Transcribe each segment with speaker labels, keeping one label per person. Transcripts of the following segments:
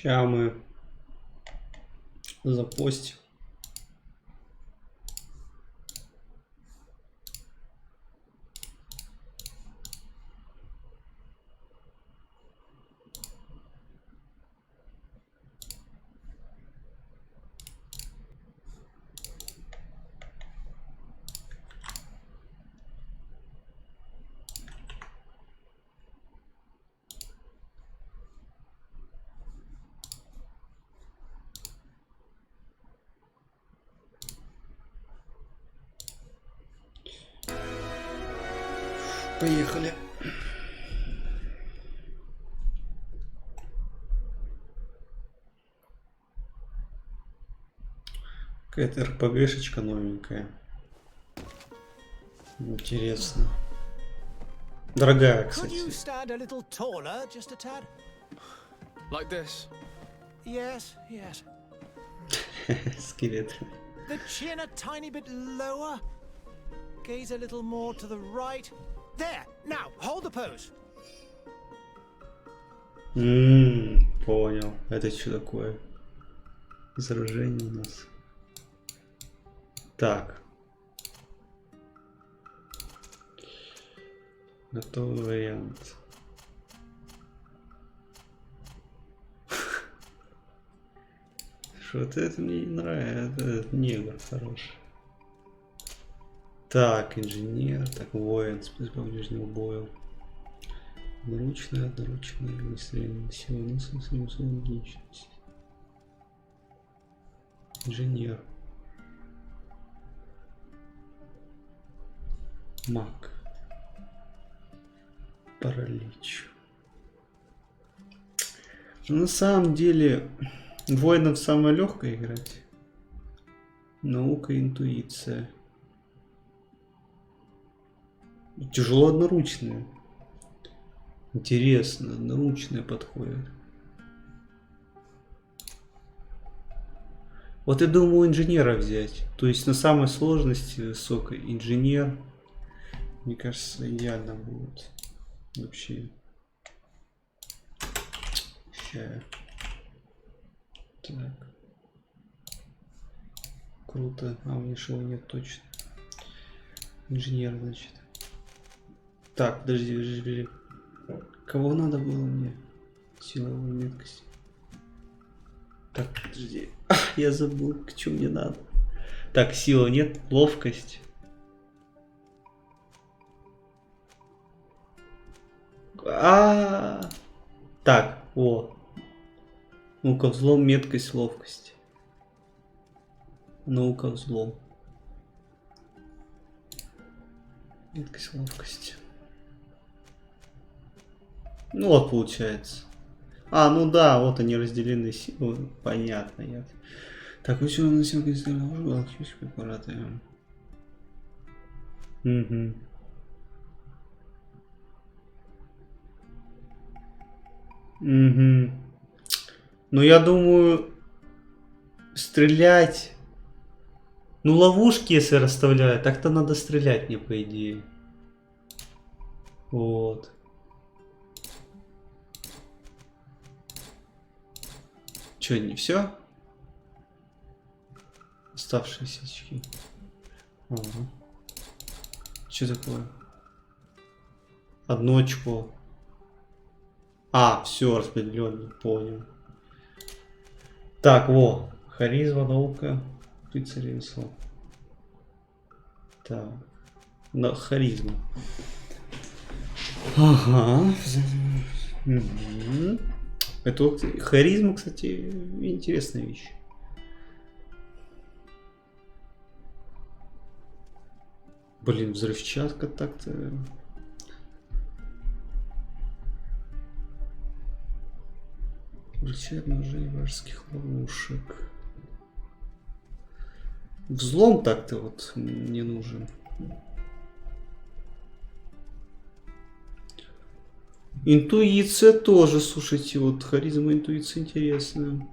Speaker 1: Сейчас мы запостим. Поехали. Какая-то РПГшечка новенькая. Интересно. Дорогая, кстати.
Speaker 2: Like this.
Speaker 3: Yes, yes.
Speaker 1: Скелет.
Speaker 3: The chin a tiny bit lower. Gaze a little more to the right. There. Now, hold the pose.
Speaker 1: Понял. Это что такое? Изображение у нас. Так. Готовый вариант. Что-то это мне не нравится. Это негр хороший. Так, инженер, так, воин, спец по ближнему бою. Одноручная, огнестрельная сила, носом, личность. Инженер. Маг. Паралич. Но на самом деле воинов самое легкое играть. Наука, интуиция. Тяжело одноручная. Интересно, одноручная подходит. Вот я думаю инженера взять. То есть на самой сложности высокой инженер. Мне кажется, идеально будет. Вообще. Сейчас. Так. Круто. А у меня шоу нет точно. Инженер, значит. Так, подожди. Кого надо было мне? Силовую меткость. Так, подожди. Я забыл, к чему мне надо. Так, сила нет, ловкость. Так, о. Ну-ка, взлом, меткость, ловкость. Ну-ка, взлом. Меткость, ловкость. Ну вот получается. Ну да, вот они разделены силы. Понятно, нет. Так, вы что на сегодня сделали? Алхимические аппараты. Угу. Угу. Ну я думаю, стрелять. Ну ловушки, если расставляют, так-то надо стрелять мне, по идее. Вот. Че, не все? Оставшиеся очки. Ага. Что такое? Одно очко. Все, распределенно, понял. Так, во. Харизма, наука, птица, ремесло. Так. Харизма. Ага. Угу. Это вот харизма, кстати, интересная вещь. Блин, взрывчатка так-то. Вручает ножей вражеских ловушек. Взлом так-то вот не нужен. Интуиция тоже, слушайте, вот харизма, интуиция интересная.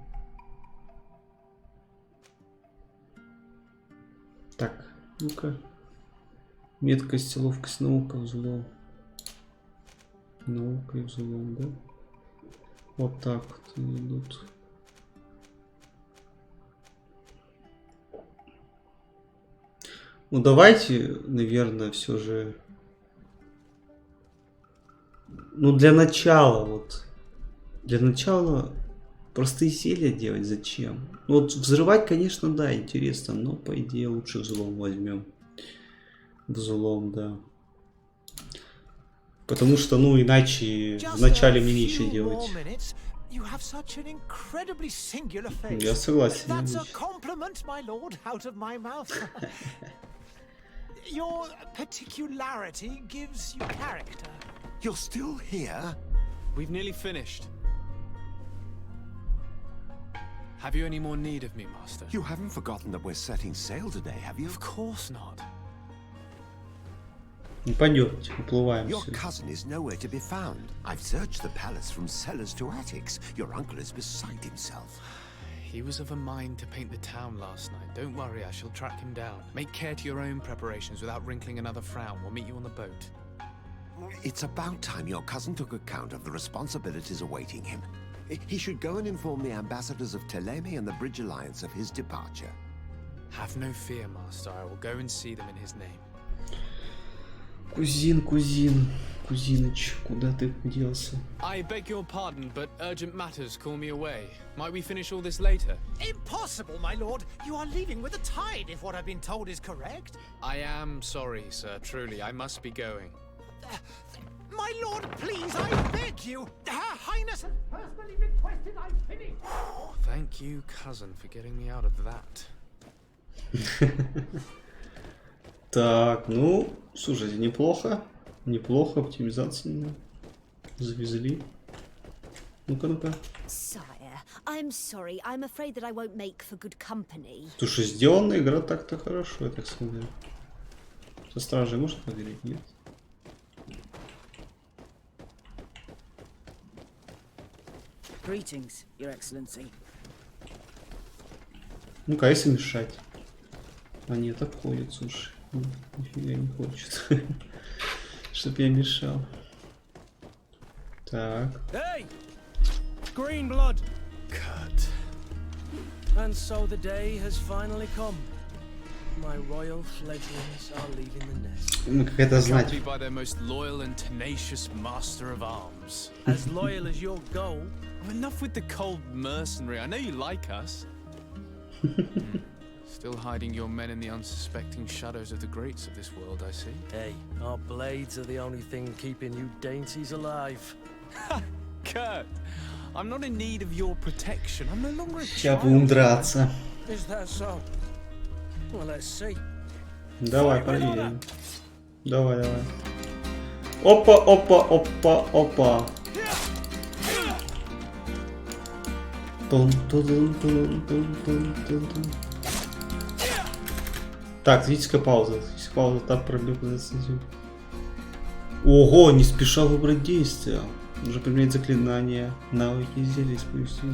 Speaker 1: Так, ну-ка. Меткость, ловкость, наука, взлом. Наука и взлом, да? Вот так вот идут. Ну давайте, наверное, все же. Ну для начала вот. Для начала простые зелья делать зачем? Ну, вот взрывать, конечно, да, интересно, но по идее лучше взлом возьмем. Взлом, да. Потому что, ну, иначе вначале мне нечего делать.
Speaker 3: You have such an incredibly singular face.
Speaker 1: Я согласен.
Speaker 3: That's a compliment, my lord, out of my mouth. Your particularity gives you character.
Speaker 4: You're still here?
Speaker 2: We've nearly finished. Have you any more need of me, Master?
Speaker 4: You haven't forgotten that we're setting sail today, have you?
Speaker 2: Of course not.
Speaker 1: Не пойдете, уплываем.
Speaker 4: Your cousin is nowhere to be found. I've searched the palace from cellars to attics. Your uncle is beside himself.
Speaker 2: He was of a mind to paint the town last night. Don't worry, I shall track him down. Make care to your own preparations without wrinkling another frown. We'll meet you on the boat.
Speaker 4: It's about time your cousin took account of the responsibilities awaiting him. He should go and inform the ambassadors of Teleme and the Bridge Alliance of his departure.
Speaker 2: Have no fear, Master. I will go and see them in his name.
Speaker 1: Кузиныч, куда ты делся?
Speaker 2: I beg your pardon, but urgent matters call me away. Might we finish all this later?
Speaker 3: Impossible, my lord. You are leaving with the tide, if what I've been told is correct.
Speaker 2: I am sorry, sir. Truly, I must be going.
Speaker 3: My lord, please, I beg you. Her Highness has personally requested I finish.
Speaker 2: Thank you, cousin, for getting me out of that.
Speaker 1: Так, ну, слушайте, неплохо. Неплохо, оптимизацию завезли. Ну-ка, ну-ка.
Speaker 5: Sire, I'm sorry. I'm afraid that I won't make for good company.
Speaker 1: Слушай, сделана игра так-то хорошо, я так смотрю. Со стражей можно поговорить? Нет?
Speaker 6: Greetings, Your Excellency.
Speaker 1: Ну-ка, если мешать. А нет, обходит, слушай. Нифига не хочет. Чтоб я мешал. Так.
Speaker 6: Hey! Green blood!
Speaker 2: Cut.
Speaker 6: And so the day has finally come. My royal fledglings are leaving the nest.
Speaker 1: Ну, как это знать?
Speaker 2: Accompanied by their most loyal and tenacious master of arms.
Speaker 6: As loyal as your goal.
Speaker 2: Enough with the cold mercenary. I know you like us. Still hiding your men in the unsuspecting shadows of the greats of this world, I see.
Speaker 6: Hey, our blades are the only thing keeping you dainties alive.
Speaker 2: Kurt, I'm not in need of your protection. I'm no longer a
Speaker 1: Сейчас
Speaker 2: child.
Speaker 1: будем драться.
Speaker 6: Is that so? Well, let's see.
Speaker 1: Давай, проверим. Давай, давай. Опа, опа, опа, опа. Так, зрительская пауза. Зрительская пауза, так пробег зацензил. Ого, не спеша выбрать действия. Уже применять заклинания. Навыки зелья используются.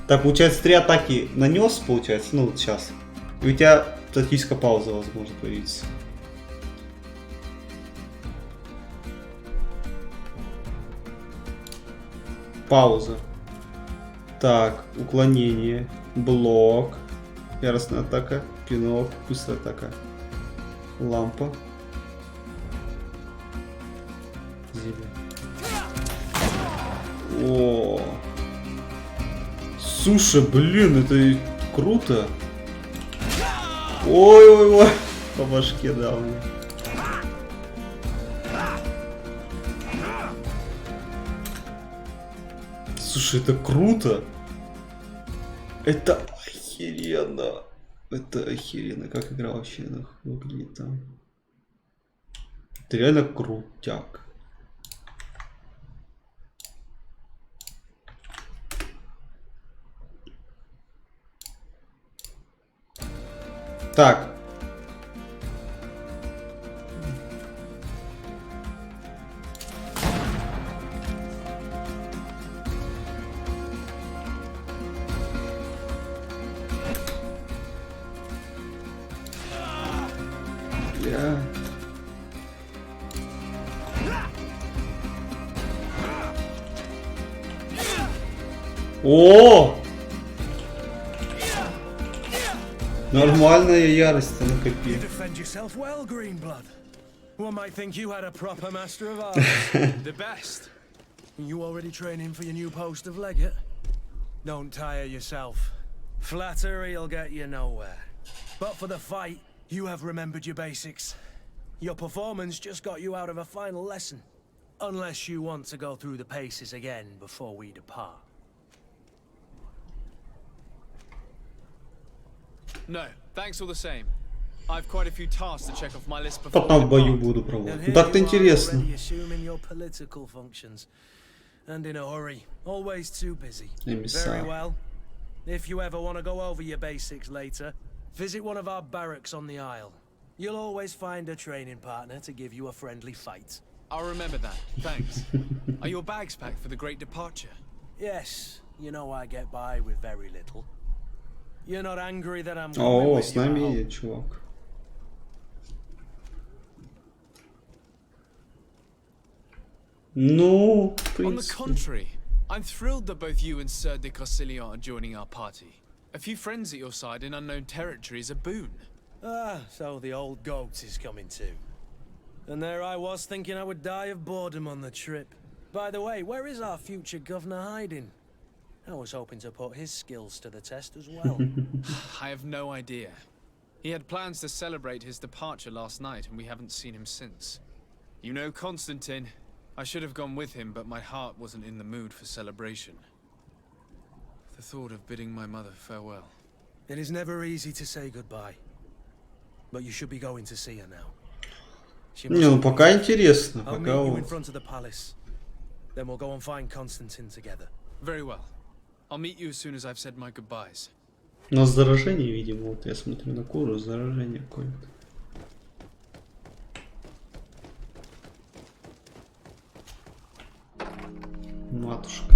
Speaker 1: Так, получается, 3 атаки нанес, получается, ну вот сейчас. И у тебя статическая пауза, возможно, появится. Пауза. Так, уклонение, блок, яростная атака, пинок, быстрая атака, лампа, зелье. О, слушай, блин, это круто. Ой-ой-ой, по башке дал мне. Слушай, это круто. Это охеренно. Это охеренно. Как игра вообще выглядит там. Это реально крутяк. Так. О! Нормальная ярость
Speaker 6: You
Speaker 1: накопил.
Speaker 6: defend yourself well, Greenblood. One might think you had a proper master of arts.
Speaker 2: The best.
Speaker 6: You already training for your new post of legate? Don't tire yourself. Flattery'll get you nowhere. But for the fight, you have remembered your basics. Your performance just got you out of a final lesson. Unless you want to go through the paces again before we depart.
Speaker 2: No, thanks all the same. I've quite a few tasks to check off my list before
Speaker 1: Потом
Speaker 2: we
Speaker 1: в бою
Speaker 2: depart.
Speaker 1: буду
Speaker 6: And
Speaker 1: пробовать.
Speaker 6: here
Speaker 1: Так-то
Speaker 6: you are
Speaker 1: интересно.
Speaker 6: already assuming your political functions. And in a hurry, always too busy.
Speaker 1: Эмиссар.
Speaker 6: Very well. If you ever want to go over your basics later, visit one of our barracks on the Isle. You'll always find a training partner to give you a friendly fight.
Speaker 2: I'll remember that. Thanks. Are your bags packed for the great departure?
Speaker 6: Yes, you know I get by with very little. You're not angry that I'm coming
Speaker 1: О,
Speaker 6: with
Speaker 1: с
Speaker 6: you, I
Speaker 1: нами
Speaker 6: hope?
Speaker 1: едет чувак. Ну, в
Speaker 2: On the
Speaker 1: принципе.
Speaker 2: contrary, I'm thrilled that both you and Sir de Corsilion are joining our party. A few friends at your side in unknown territory is a boon.
Speaker 6: Ah, so the old goat is coming too. And there I was thinking I would die of boredom on the trip. By the way, where is our future governor hiding? I was hoping to put his skills to the test as well.
Speaker 2: I have no idea. He had plans to celebrate his departure last night, and we haven't seen him since. You know Constantine. I should have gone with him, but my heart wasn't in the mood for celebration. The thought of bidding my mother farewell.
Speaker 6: It is never easy to say goodbye. But you should be going to see her now. She
Speaker 1: Не, ну
Speaker 6: must-
Speaker 1: пока интересно.
Speaker 6: I'll meet
Speaker 1: Пока
Speaker 6: you in
Speaker 1: вот.
Speaker 6: front of the palace. Then we'll go and find Constantine together.
Speaker 2: Very well. I'll meet you as soon as I've said my goodbyes.
Speaker 1: У нас заражение, видимо. Вот я смотрю на кожу, заражение какое-то. Матушка.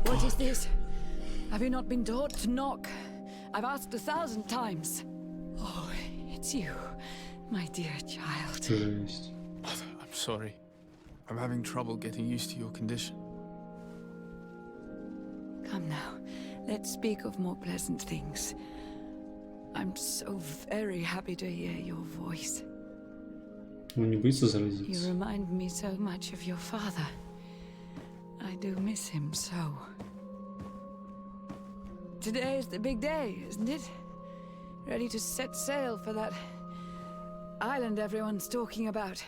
Speaker 7: What is this? Have you not been taught to knock? I've asked 1,000 times. Oh, it's you, my dear child.
Speaker 1: Жесть.
Speaker 2: Mother, I'm sorry. I'm having trouble getting used to your condition.
Speaker 7: Come now, let's speak of more pleasant things. I'm so very happy to hear your voice.
Speaker 1: Он не боится
Speaker 7: You
Speaker 1: заразиться.
Speaker 7: remind me so much of your father. I do miss him so. Today is the big day, isn't it? Ready to set sail for that island everyone's talking about.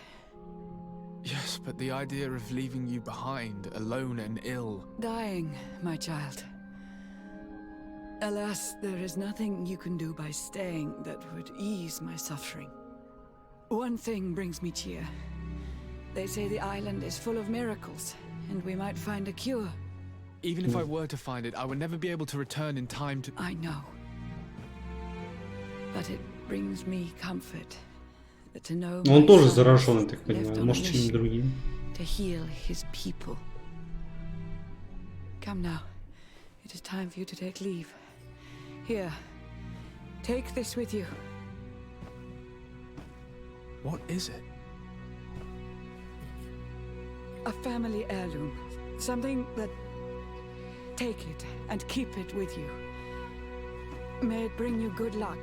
Speaker 2: Yes, but the idea of leaving you behind, alone and ill.
Speaker 7: Dying, my child. Alas, there is nothing you can do by staying that would ease my suffering. One thing brings me cheer. They say the island is full of miracles, and we might find a cure.
Speaker 2: Even if I were to find it, I would never be able to return in time to...
Speaker 7: I know. But it brings me comfort to know
Speaker 1: Но он
Speaker 7: my
Speaker 1: тоже
Speaker 7: son
Speaker 1: заражен, я так
Speaker 7: left
Speaker 1: понимаю.
Speaker 7: on a
Speaker 1: Может, чем-нибудь
Speaker 7: mission
Speaker 1: другим.
Speaker 7: to heal his people. Come now. It is time for you to take leave. Here. Take this with you.
Speaker 2: What is it?
Speaker 7: A family heirloom. Something that... Take it and keep it with you. May it bring you good luck,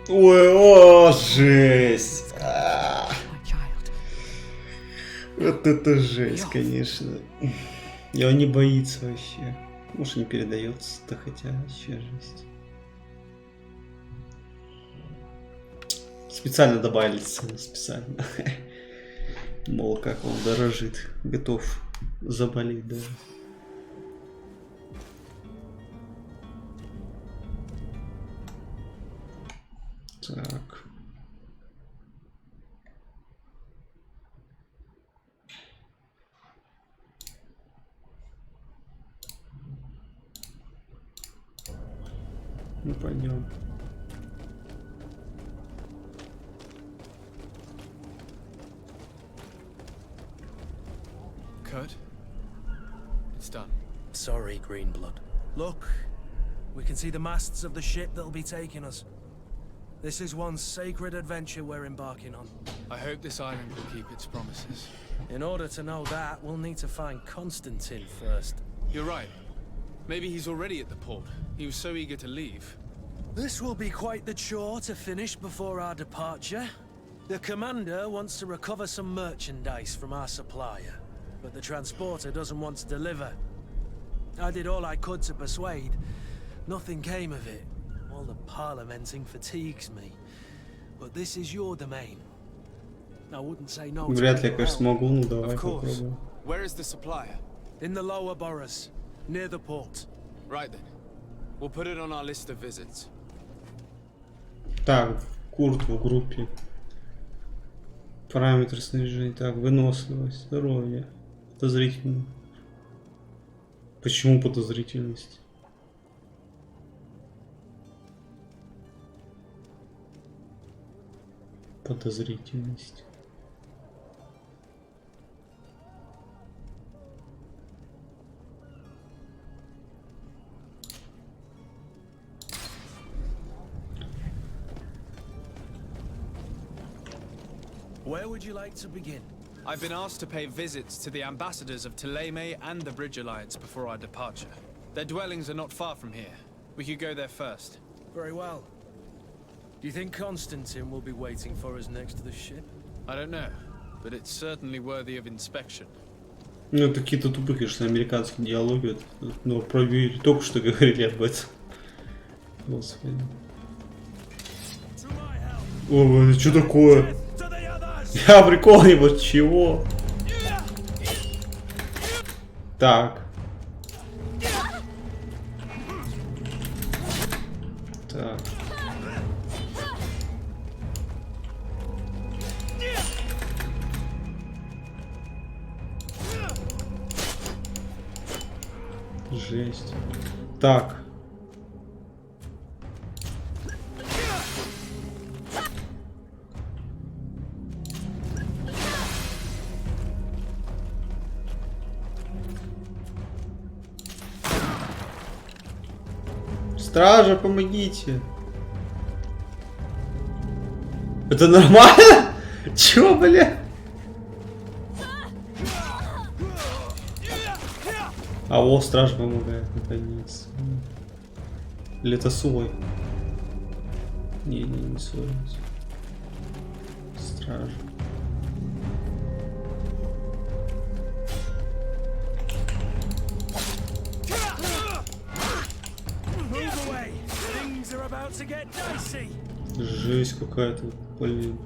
Speaker 1: Ой, о, жесть. А,
Speaker 7: my child.
Speaker 1: Вот это жесть, конечно. И он не боится вообще. Может, не передается-то, хотя вообще жесть. Специально добавили сцену, специально. Мол, как он дорожит, готов заболеть даже. Так. Ну, пойдем.
Speaker 2: Kurt? It's done.
Speaker 6: Sorry, Greenblood. Look, we can see the masts of the ship that'll be taking us. This is one sacred adventure we're embarking on.
Speaker 2: I hope this island will keep its promises.
Speaker 6: In order to know that, we'll need to find Constantine first.
Speaker 2: You're right. Maybe he's already at the port. He was so eager to leave.
Speaker 6: This will be quite the chore to finish before our departure. The commander wants to recover some merchandise from our supplier, but the transporter doesn't want to deliver. I did all I could to persuade. Nothing came of it. All the parliamenting fatigues me. But this is your domain. I wouldn't say no to
Speaker 1: Вряд ли,
Speaker 6: your
Speaker 1: конечно,
Speaker 6: help.
Speaker 1: смогу, ну давай
Speaker 2: Of course.
Speaker 1: попробуем.
Speaker 2: Where is the supplier?
Speaker 6: In the lower boroughs, near the port.
Speaker 2: Right then. We'll put it on our list of visits.
Speaker 1: Так, Курт в группе. Параметры снаряжения. Так, выносливость, здоровье. Подозрительно. Почему подозрительность? Подозрительность.
Speaker 6: Where would you like to begin?
Speaker 2: I've been asked to pay visits to the ambassadors of Thélème and the Bridge Alliance before our departure. Their dwellings are not far from here. We could go there first.
Speaker 6: Very well. Do you think Constantine will be waiting for us next to the ship?
Speaker 2: I don't know, but it's certainly worthy of inspection.
Speaker 1: Ну, это какие-то тупые, конечно, американские диалоги. Но проверили. Только что говорили об этом. Господи. О, это что такое? Я прикол-нибудь, чего? Так. Так. Жесть. Так. Стража, помогите. Это нормально? Чё, бля? А о, стража помогает, наконец. Или это свой? Не свой. Стража. Жесть какая-то, блин.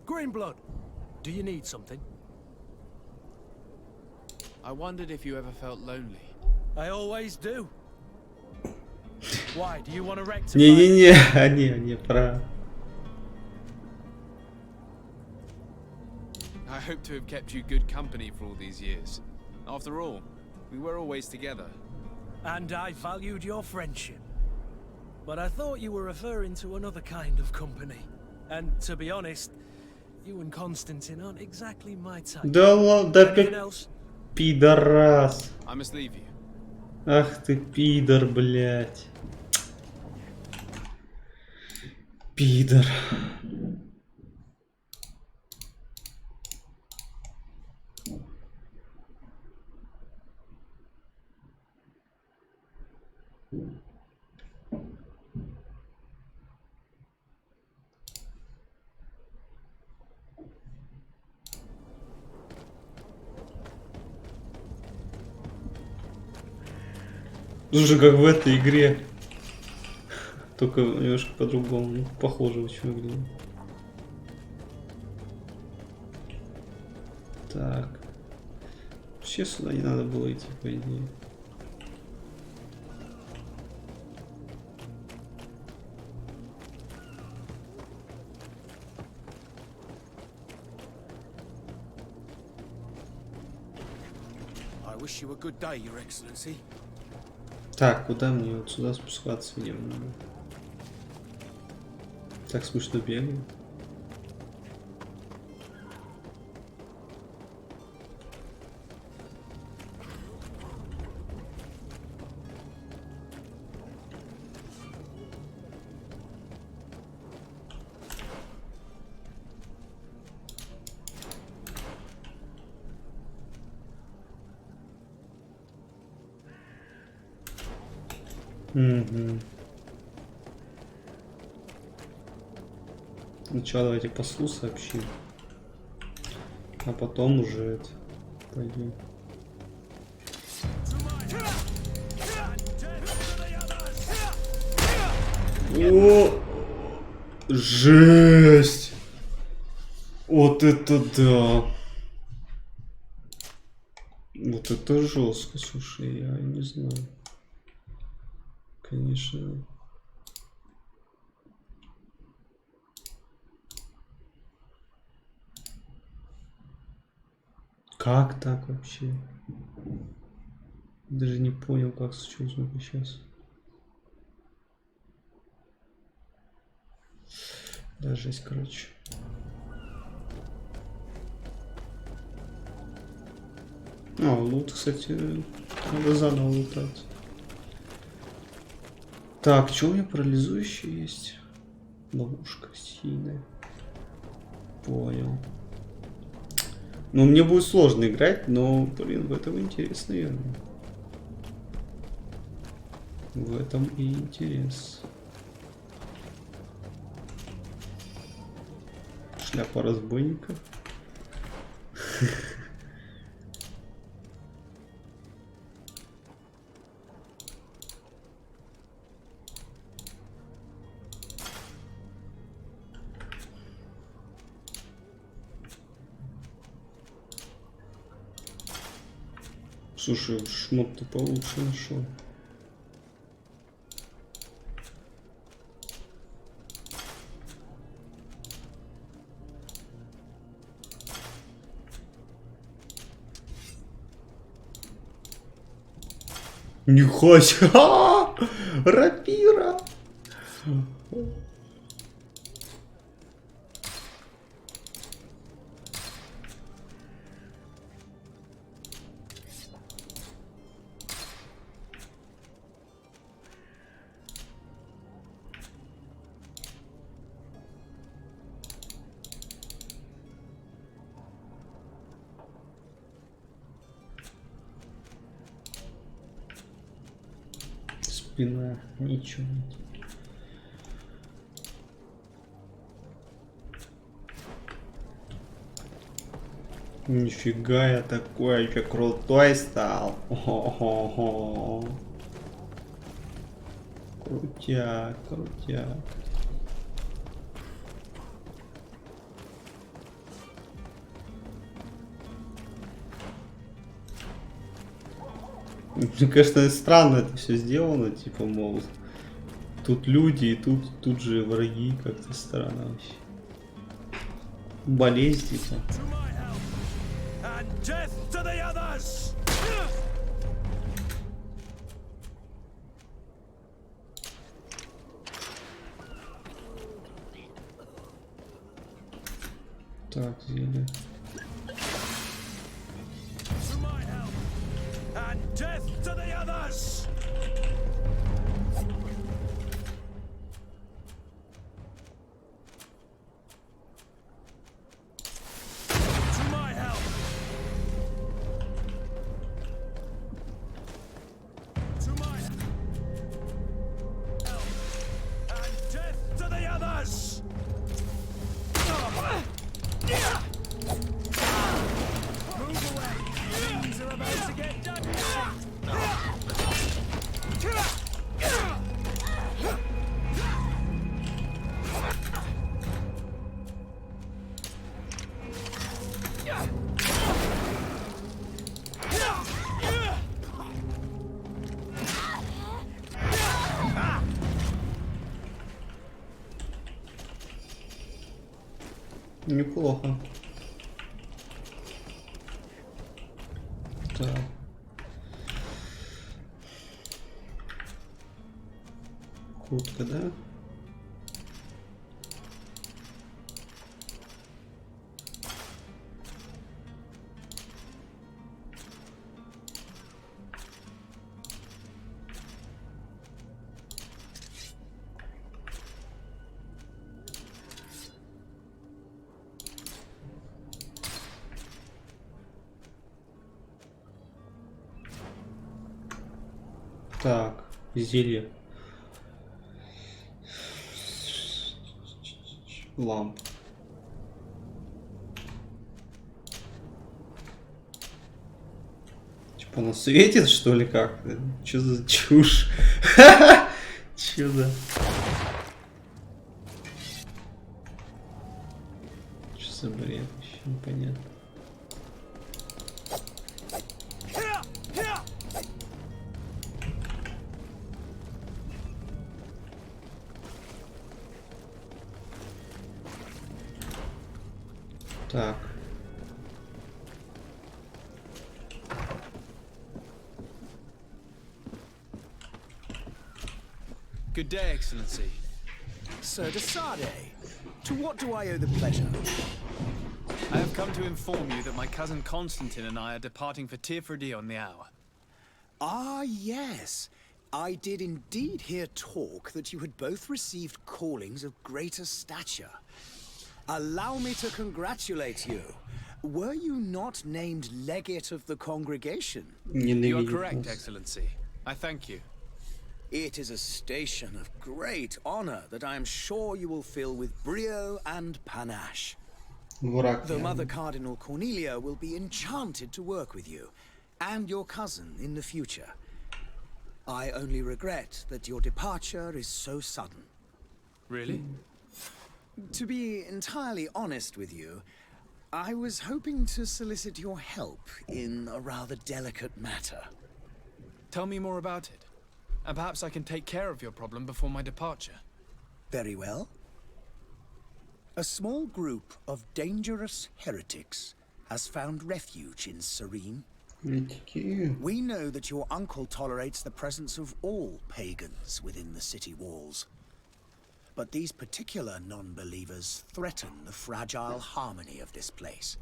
Speaker 6: Greenblood, do you need something?
Speaker 2: I wondered if you ever felt lonely.
Speaker 6: I always do. Why? Do you want to rectify?
Speaker 1: Не, про.
Speaker 2: I hope to have kept you good company for all these years. After all, we were always together.
Speaker 6: And I valued your friendship. But I thought you were referring to another kind of company. And to be honest, you and Constantine aren't exactly my type.
Speaker 1: Да ладно, да
Speaker 6: Anything else?
Speaker 1: пидорас.
Speaker 2: I must leave you.
Speaker 1: Ах ты пидор, блядь. Пидор. Слушай, как в этой игре. Только немножко по-другому. Ну, похоже очень выглядит. Так. Вообще сюда не надо было идти, по идее.
Speaker 3: I wish you a good day, Your Excellency.
Speaker 1: Так, куда мне вот сюда спускаться, видимо, надо? Так смешно бегаю. Угу. Сначала давайте послу сообщим. А потом уже это пойдем. О! Жесть! Вот это да! Вот это жестко, слушай, я не знаю. Конечно. Как так вообще? Даже не понял, как случилось сейчас. Да, жесть, короче. А, лут, кстати, надо заново лутать. Так, что у меня парализующий есть? Ловушка сильная. Понял. Ну, мне будет сложно играть, но, блин, в этом интересно, наверное. В этом и интерес. Шляпа разбойников. Слушай, шмот-то получше нашел. Нихуя себе! Рапира! Спина, ничего нет. Нифига я такой еще крутой стал. О-хо-хо. Крутяк, крутяк. Мне кажется, странно это все сделано, типа, мол, тут люди и тут же враги, как-то странно вообще. Болезнь, типа. Так, зелье. Неплохо. Так. Куртка, да? Так, зелье. ламп. Типа она светит, что ли, как? Чё за чушь? Чё за... Что за бред? Вообще непонятно. Так.
Speaker 2: Good day, Excellency.
Speaker 3: Sir de Sade, to what do I owe the pleasure?
Speaker 2: I have come to inform you that my cousin Constantine and I are departing for Tirfredi on the hour.
Speaker 3: Ah, yes. I did indeed hear talk that you had both received callings of greater stature. Allow me to congratulate you. Were you not named legate of the congregation?
Speaker 2: You are correct, Excellency. I thank you.
Speaker 3: It is a station of great honor that I am sure you will fill with brio and panache. The Mother Cardinal Cornelia will be enchanted to work with you and your cousin in the future. I only regret that your departure is so sudden.
Speaker 2: Really?
Speaker 3: To be entirely honest with you, I was hoping to solicit your help in a rather delicate matter.
Speaker 2: Tell me more about it. And perhaps I can take care of your problem before my departure.
Speaker 3: Very well. A small group of dangerous heretics has found refuge in Serene. We know that your uncle tolerates the presence of all pagans within the city walls. But these particular non-believers threaten the fragile harmony of this place.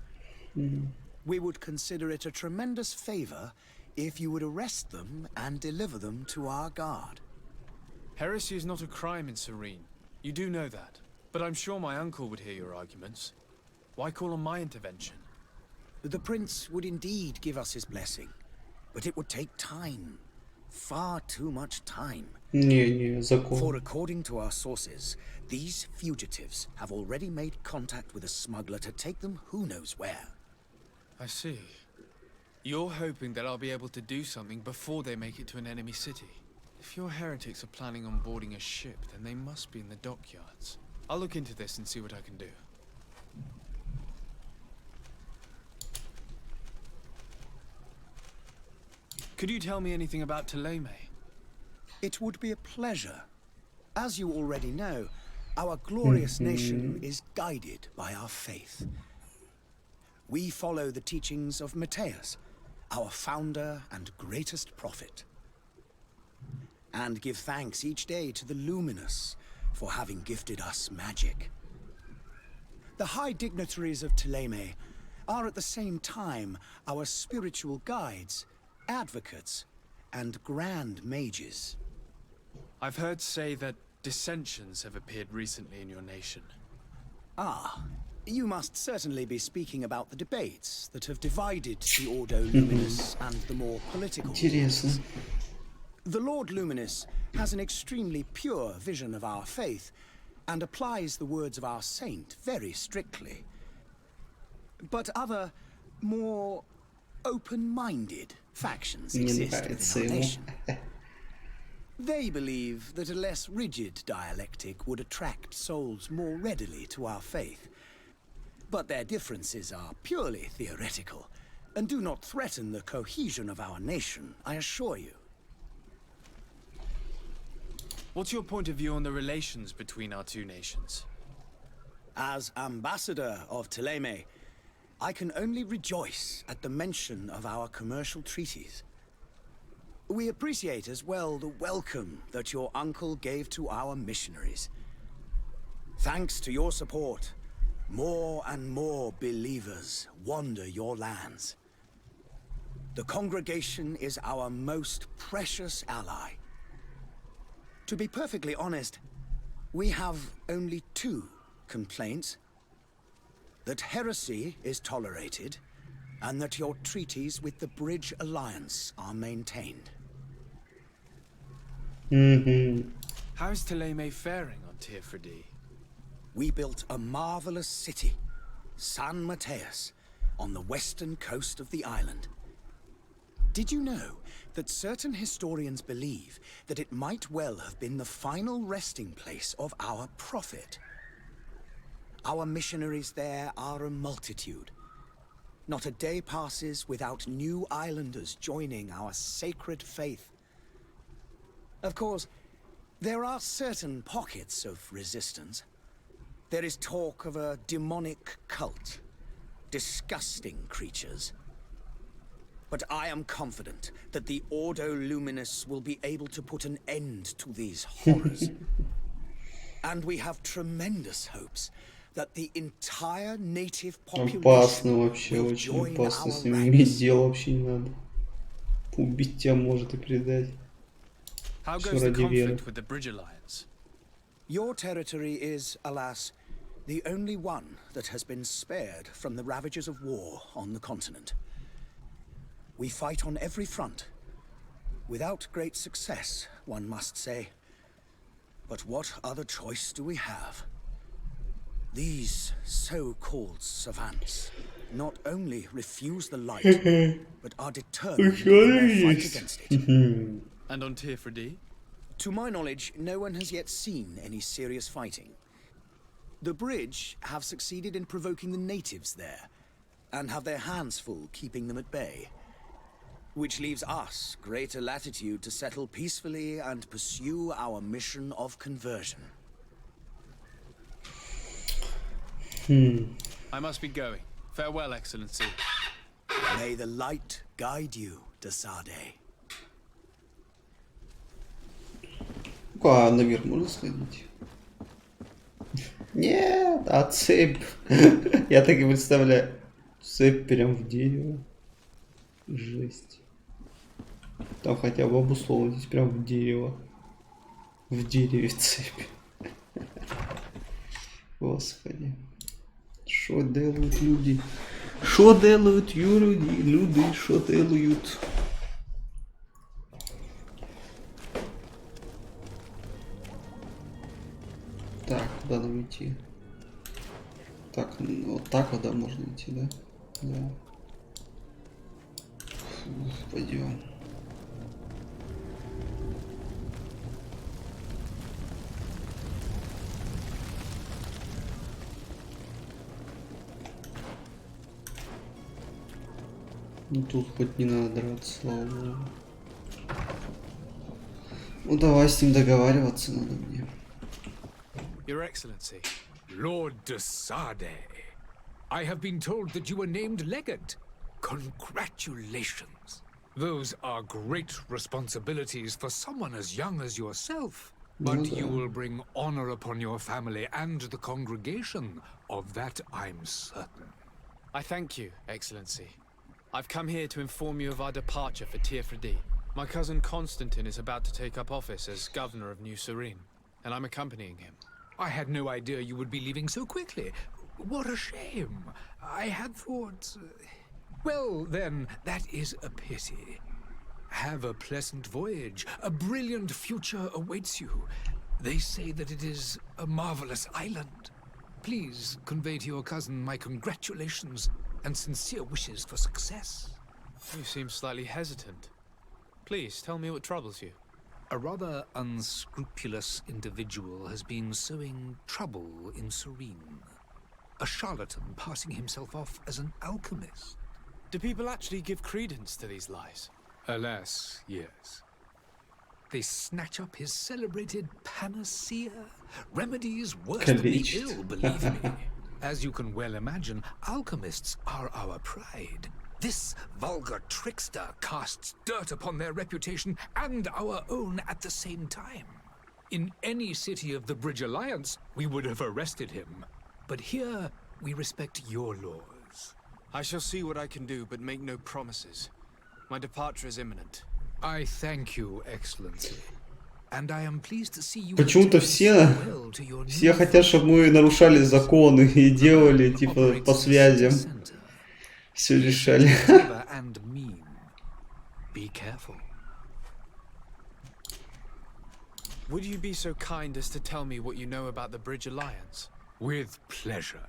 Speaker 3: We would consider it a tremendous favor if you would arrest them and deliver them to our guard.
Speaker 2: Heresy is not a crime in Serene. You do know that. But I'm sure my uncle would hear your arguments. Why call on my intervention?
Speaker 3: The prince would indeed give us his blessing, but it would take time. Far too much time. For according to our sources, these fugitives have already made contact with a smuggler to take them who knows where.
Speaker 2: I see. You're hoping that I'll be able to do something before they make it to an enemy city. If your heretics are planning on boarding a ship, then they must be in the dockyards. I'll look into this and see what I can do. Could you tell me anything about Ptolemy?
Speaker 3: It would be a pleasure. As you already know, our glorious nation is guided by our faith. We follow the teachings of Matthias, our founder and greatest prophet, and give thanks each day to the Luminous for having gifted us magic. The high dignitaries of Ptolemy are at the same time our spiritual guides, advocates, and grand mages.
Speaker 2: I've heard say that dissensions have appeared recently in your nation.
Speaker 3: Ah, you must certainly be speaking about the debates that have divided the Ordo Luminous and the more political rulers. The Lord Luminous has an extremely pure vision of our faith and applies the words of our saint very strictly. But other, more open-minded factions exist within our nation. They believe that a less rigid dialectic would attract souls more readily to our faith. But their differences are purely theoretical and do not threaten the cohesion of our nation, I assure you.
Speaker 2: What's your point of view on the relations between our two nations?
Speaker 3: As ambassador of Ptolemy, I can only rejoice at the mention of our commercial treaties. We appreciate as well the welcome that your uncle gave to our missionaries. Thanks to your support, more and more believers wander your lands. The congregation is our most precious ally. To be perfectly honest, we have only two complaints. That heresy is tolerated, and that your treaties with the Bridge Alliance are maintained.
Speaker 2: How is Ptolemy faring on Tirfredi?
Speaker 3: we built a marvelous city, San Mateus, on the western coast of the island. Did you know that certain historians believe that it might well have been the final resting place of our prophet? Our missionaries there are a multitude. Not a day passes without new islanders joining our sacred faith. Of course, there are certain pockets of resistance. There is talk of a demonic cult. Disgusting creatures. But I am confident that the Ordo Luminous will be able to put an end to these horrors. And we have tremendous hopes that the entire native
Speaker 1: Опасно
Speaker 3: population
Speaker 1: вообще,
Speaker 3: will
Speaker 1: очень
Speaker 3: join
Speaker 1: опасно. С
Speaker 3: our
Speaker 1: ними иметь
Speaker 3: ranks.
Speaker 1: дело вообще не надо. Убить тебя может и предать.
Speaker 2: How
Speaker 1: Всё
Speaker 2: goes the
Speaker 1: ради веры.
Speaker 2: conflict with the Bridge Alliance?
Speaker 3: Your territory is, alas, the only one that has been spared from the ravages of war on the continent. We fight on every front. Without great success, one must say. But what other choice do we have? These so-called savants not only refuse the light, but are determined in their fight against it.
Speaker 2: And on Tirfredi?
Speaker 3: To my knowledge, no one has yet seen any serious fighting. The bridge have succeeded in provoking the natives there, and have their hands full keeping them at bay. Which leaves us greater latitude to settle peacefully and pursue our mission of conversion.
Speaker 2: I must be going. Farewell, Excellency.
Speaker 3: May the light guide you, Desade.
Speaker 1: А наверх можно сходить? Нет, а цепь. Я так и представляю. Цепь прям в дерево. Жесть. Там хотя бы обусловлено, здесь прям в дерево. В дереве цепь. Господи. Що делают люди? Що делают люди? Що делают? Так, куда нам идти? Так, ну, вот так вот, да, можно идти, да? Да. Фух, пойдем. Ну тут хоть не надо драться, слава богу. Ну давай с ним договариваться надо мне.
Speaker 2: Your Excellency.
Speaker 8: Lord de Sade, I have been told that you were named legate. Congratulations. Those are great responsibilities for someone as young as yourself. But you will bring honor upon your family and the congregation. Of that I'm certain.
Speaker 2: I thank you, Excellency. I've come here to inform you of our departure for Tirfredi. My cousin Constantine is about to take up office as governor of New Serene, and I'm accompanying him.
Speaker 8: I had no idea you would be leaving so quickly. What a shame. I had thought... Well, then, that is a pity. Have a pleasant voyage. A brilliant future awaits you. They say that it is a marvelous island. Please convey to your cousin my congratulations and sincere wishes for success.
Speaker 2: You seem slightly hesitant. Please, tell me what troubles you.
Speaker 8: A rather unscrupulous individual has been sowing trouble in Serene. A charlatan passing himself off as an alchemist.
Speaker 2: Do people actually give credence to these lies?
Speaker 8: Alas, yes. They snatch up his celebrated panacea, remedies worse than the ill, believe me. As you can well imagine, alchemists are our pride. This vulgar trickster casts dirt upon their reputation and our own at the same time. In any city of the Bridge Alliance, we would have arrested him. But here, we respect your laws.
Speaker 2: I shall see what I can do, but make no promises. My departure is imminent.
Speaker 8: I thank you, Excellency. And I am pleased to see you.
Speaker 1: Почему-то все хотят, чтобы мы нарушали законы и делали типа по связям. Все решали.
Speaker 8: Be careful.
Speaker 2: Would you be so kind as to tell me what you know about the Bridge Alliance?
Speaker 8: With pleasure.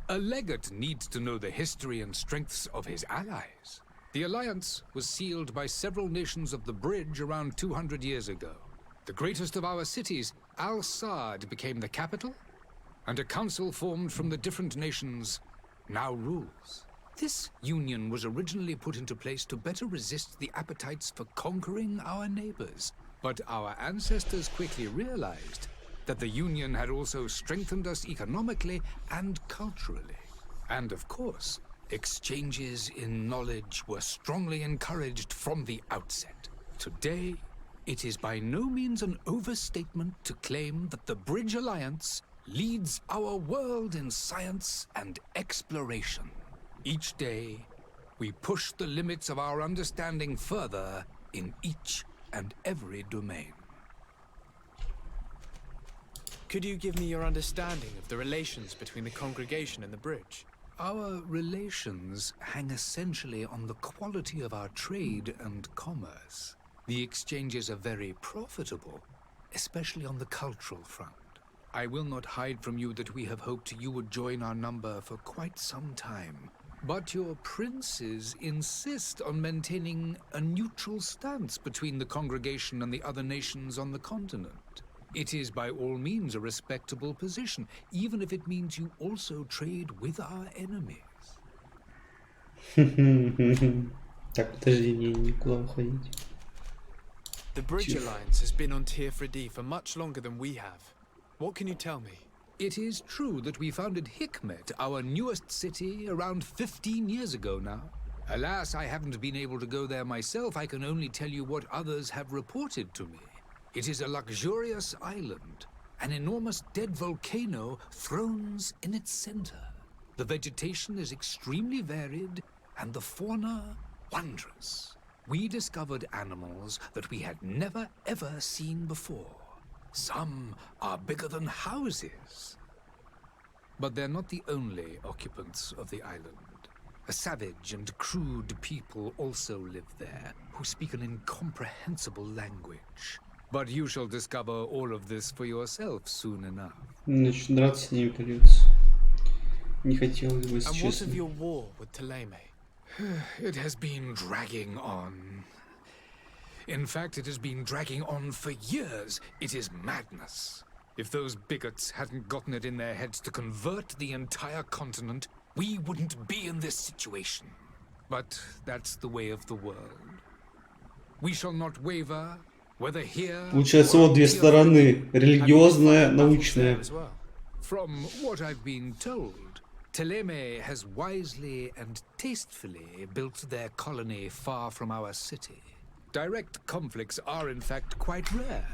Speaker 8: A legate needs to know the history and strengths of his allies. The alliance was sealed by several nations of the Bridge around 200 years ago. The greatest of our cities, Al-Sad, became the capital, and a council formed from the different nations now rules. This union was originally put into place to better resist the appetites for conquering our neighbors. But our ancestors quickly realized that the union had also strengthened us economically and culturally. And of course, exchanges in knowledge were strongly encouraged from the outset. Today, it is by no means an overstatement to claim that the Bridge Alliance leads our world in science and exploration. Each day, we push the limits of our understanding further in each and every domain.
Speaker 2: Could you give me your understanding of the relations between the congregation and the Bridge?
Speaker 8: Our relations hang essentially on the quality of our trade and commerce. The exchanges are very profitable, especially on the cultural front. I will not hide from you that we have hoped you would join our number for quite some time. But your princes insist on maintaining a neutral stance between the congregation and the other nations on the continent. It is by all means a respectable position, even if it means you also trade with our enemies.
Speaker 1: Так, подожди, никуда уходить.
Speaker 2: The Bridge Alliance has been on Tier 3D for much longer than we have. What can you tell me?
Speaker 8: It is true that we founded Hikmet, our newest city, around 15 years ago now. Alas, I haven't been able to go there myself. I can only tell you what others have reported to me. It is a luxurious island. An enormous dead volcano thrones in its center. The vegetation is extremely varied, and the fauna wondrous. We discovered animals that we had never ever seen before. Some are bigger than houses. But they're not the only occupants of the island. A savage and crude people also live there, who speak an incomprehensible language. But you shall discover all of this for yourself soon enough.
Speaker 1: Значит, драться с ними придется. Не хотелось бы, если
Speaker 2: And what
Speaker 1: честно.
Speaker 2: of your war with Thélème?
Speaker 8: It has been dragging on. In fact, it has been dragging on for years. It is madness. If those bigots hadn't gotten it in their heads to convert the entire continent, we wouldn't be in this situation. But that's the way of the world. We shall not waver, whether here
Speaker 1: Получается, вот две стороны. Религиозная, научная.
Speaker 8: From what I've been told, Thélème has wisely and tastefully built their colony far from our city. Direct conflicts are in fact quite rare.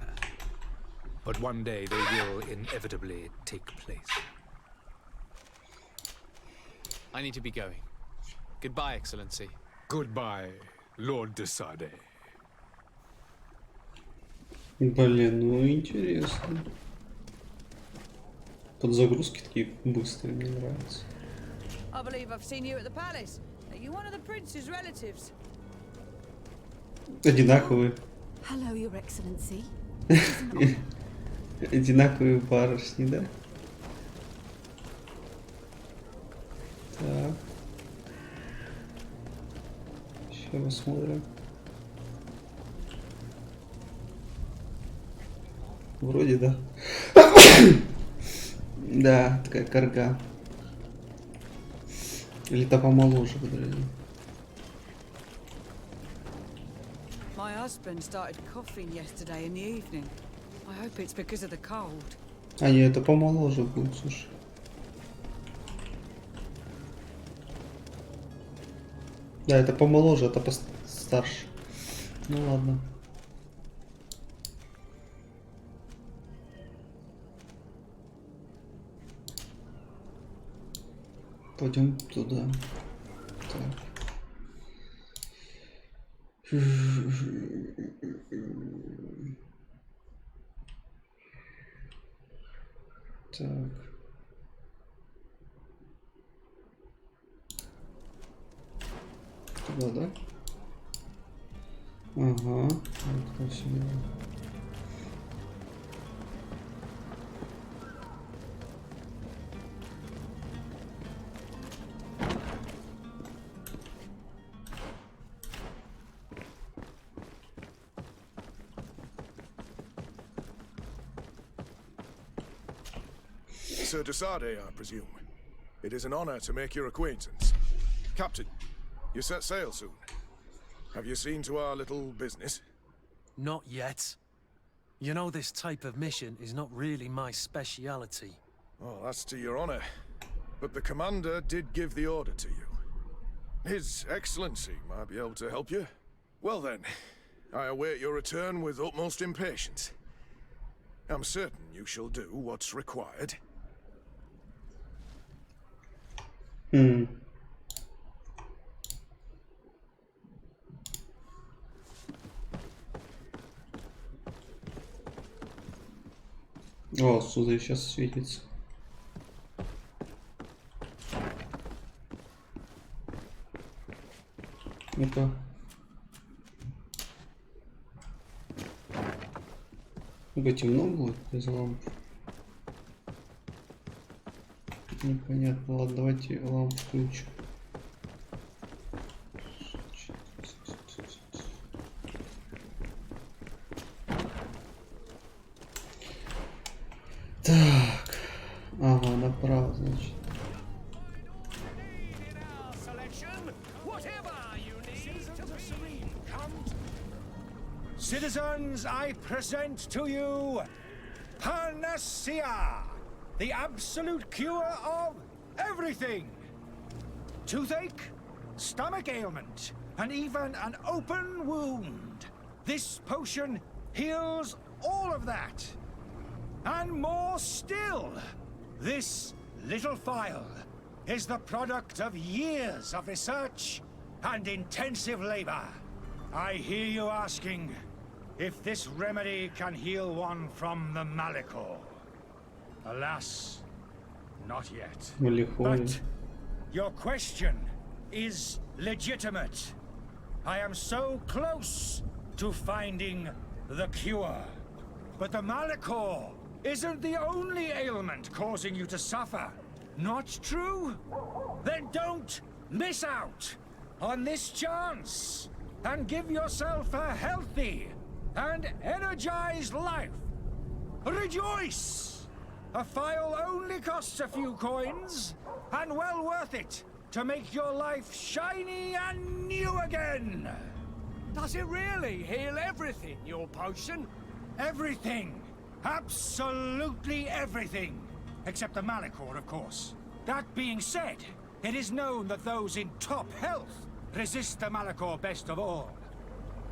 Speaker 8: But one day they will inevitably take place.
Speaker 2: I need to be going. Goodbye, Excellency.
Speaker 8: Goodbye, Lord de Sade.
Speaker 1: Блин, ну интересно. Подзагрузки такие быстрые, мне нравятся.
Speaker 7: I believe I've seen you at the palace. Are you one of the prince's relatives?
Speaker 1: Одинаковые.
Speaker 5: Hello, Your Excellency.
Speaker 1: Одинаковые барышни, да? Так. Сейчас посмотрим. Вроде да. Да, такая карга. Или та помоложе, подожди.
Speaker 7: My husband started coughing yesterday in the evening. I hope it's because of the cold.
Speaker 1: А нет, это помоложе будет, слушай. Да, это помоложе, это постарше. Ну ладно. Пойдем туда. Так. Так. Туда, да? Ага. Вот, красиво.
Speaker 9: Officer de Sade, I presume. It is an honor to make your acquaintance. Captain, you set sail soon. Have you seen to our little business?
Speaker 6: Not yet. You know, this type of mission is not really my speciality.
Speaker 9: Oh, that's to your honor. But the commander did give the order to you. His Excellency might be able to help you. Well then, I await your return with utmost impatience. I'm certain you shall do what's required.
Speaker 1: О, сюда сейчас светится. Ну-ка. Ну-ка, темно будет без ламп. Непонятно. Ладно, давайте лампу включу. Так. Ага, направо, значит.
Speaker 10: Citizens, I present to you Panacea, the absolute cure of everything. Toothache, stomach ailment, and even an open wound. This potion heals all of that. And more still, this little phial is the product of years of research and intensive labor. I hear you asking if this remedy can heal one from the Malachor. Alas, not yet. But your question is legitimate. I am so close to finding the cure. But the Malachor isn't the only ailment causing you to suffer. Not true? Then don't miss out on this chance and give yourself a healthy and energized life. Rejoice! A phial only costs a few coins, and well worth it to make your life shiny and new again.
Speaker 11: Does it really heal everything, your potion?
Speaker 10: Everything. Absolutely everything. Except the Malachor, of course. That being said, it is known that those in top health resist the Malachor best of all.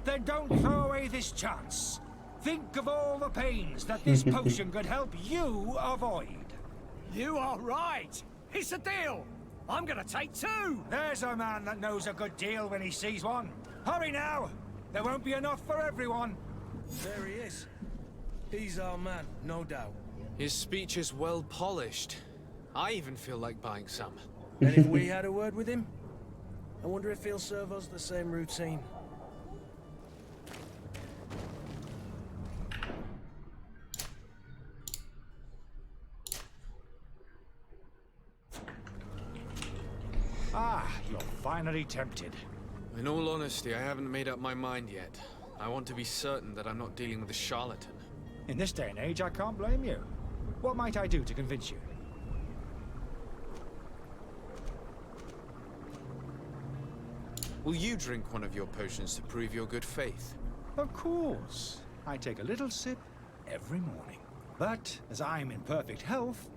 Speaker 10: Then don't throw away this chance. Think of all the pains that this potion could help you avoid.
Speaker 11: You are right. It's a deal. I'm gonna take two.
Speaker 10: There's a man that knows a good deal when he sees one. Hurry now. There won't be enough for everyone.
Speaker 6: There he is. He's our man, no doubt.
Speaker 2: His speech is well polished. I even feel like buying some.
Speaker 6: And if we had a word with him? I wonder if he'll serve us the same routine.
Speaker 10: Ah, you're finally tempted.
Speaker 2: In all honesty, I haven't made up my mind yet. I want to be certain that I'm not dealing with a charlatan.
Speaker 10: In this day and age, I can't blame you. What might I do to convince you?
Speaker 2: Will you drink one of your potions to prove your good faith?
Speaker 10: Of course. I take a little sip every morning. But as I'm in perfect health,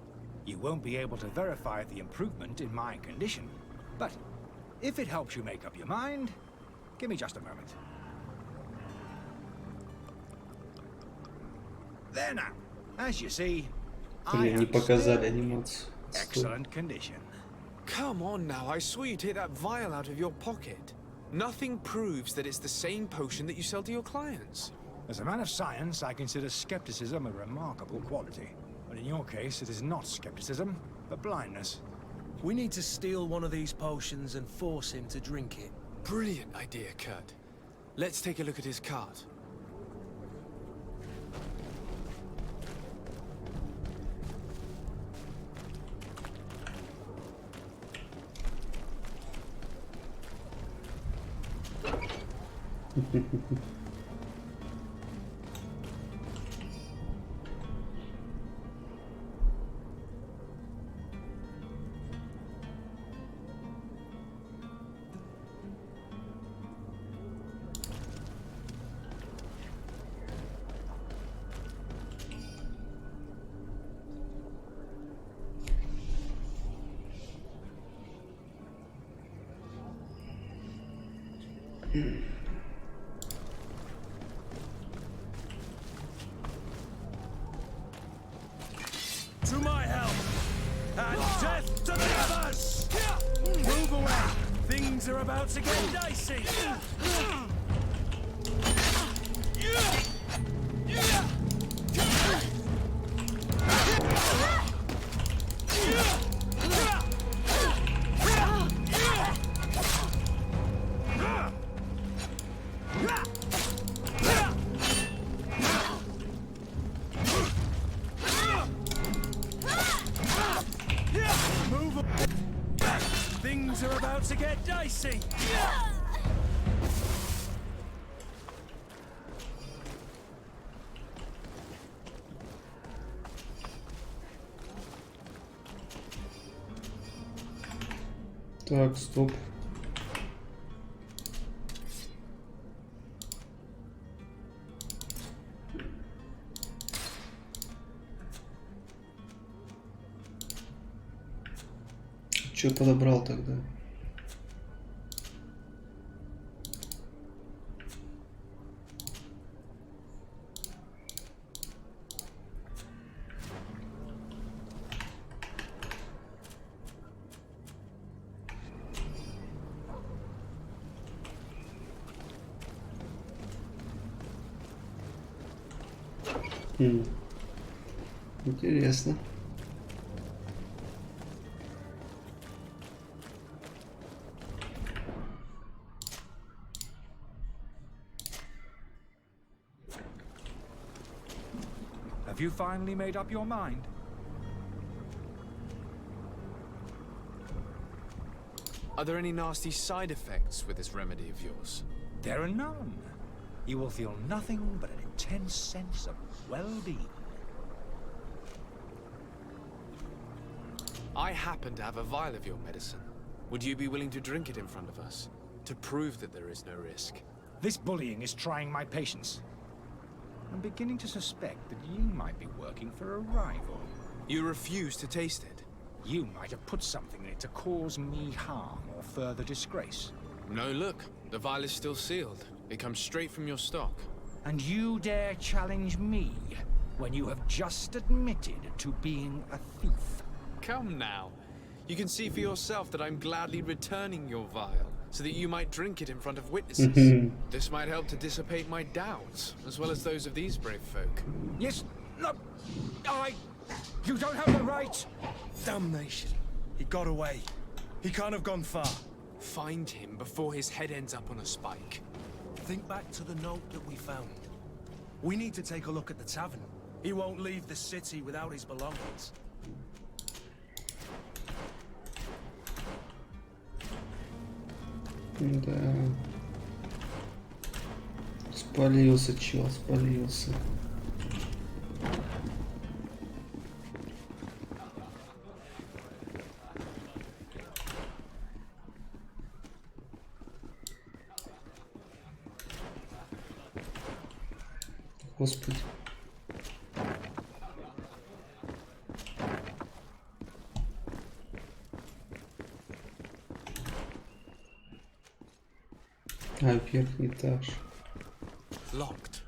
Speaker 10: you won't be able to verify the improvement in my condition. But if it helps you make up your mind, give me just a moment. There now. As you see, I
Speaker 1: Не
Speaker 10: am
Speaker 1: показали
Speaker 10: still
Speaker 1: анимацию.
Speaker 10: excellent condition.
Speaker 2: Come on now, I swear you take that vial out of your pocket. Nothing proves that it's the same potion that you sell to your clients.
Speaker 10: As a man of science, I consider skepticism a remarkable quality. But in your case, it is not skepticism, but blindness.
Speaker 6: We need to steal one of these potions and force him to drink it.
Speaker 2: Brilliant idea, Kurt. Let's take a look at his card.
Speaker 6: To my help! And death to the others! Move away! Things are about to get dicey! Things are about to get dicey!
Speaker 1: Так, стоп. Что подобрал тогда? Интересно.
Speaker 10: Have you finally made up your mind?
Speaker 2: Are there any nasty side effects with this remedy of yours?
Speaker 10: There are none. You will feel nothing but an intense sense of well-being.
Speaker 2: I happen to have a vial of your medicine. Would you be willing to drink it in front of us? To prove that there is no risk?
Speaker 10: This bullying is trying my patience. I'm beginning to suspect that you might be working for a rival.
Speaker 2: You refuse to taste it?
Speaker 10: You might have put something in it to cause me harm or further disgrace.
Speaker 2: No, look. The vial is still sealed. It comes straight from your stock.
Speaker 10: And you dare challenge me when you have just admitted to being a thief?
Speaker 2: Come now. You can see for yourself that I'm gladly returning your vial, so that you might drink it in front of witnesses. This might help to dissipate my doubts, as well as those of these brave folk.
Speaker 10: Yes, no, you don't have the right.
Speaker 6: Damnation. He got away. He can't have gone far.
Speaker 2: Find him before his head ends up on a spike.
Speaker 6: Think back to the note that we found. We need to take a look at the tavern. He won't leave the city without his belongings.
Speaker 1: Да. Спалился, чел, спалился. Господи. А, верхний этаж.
Speaker 2: Locked.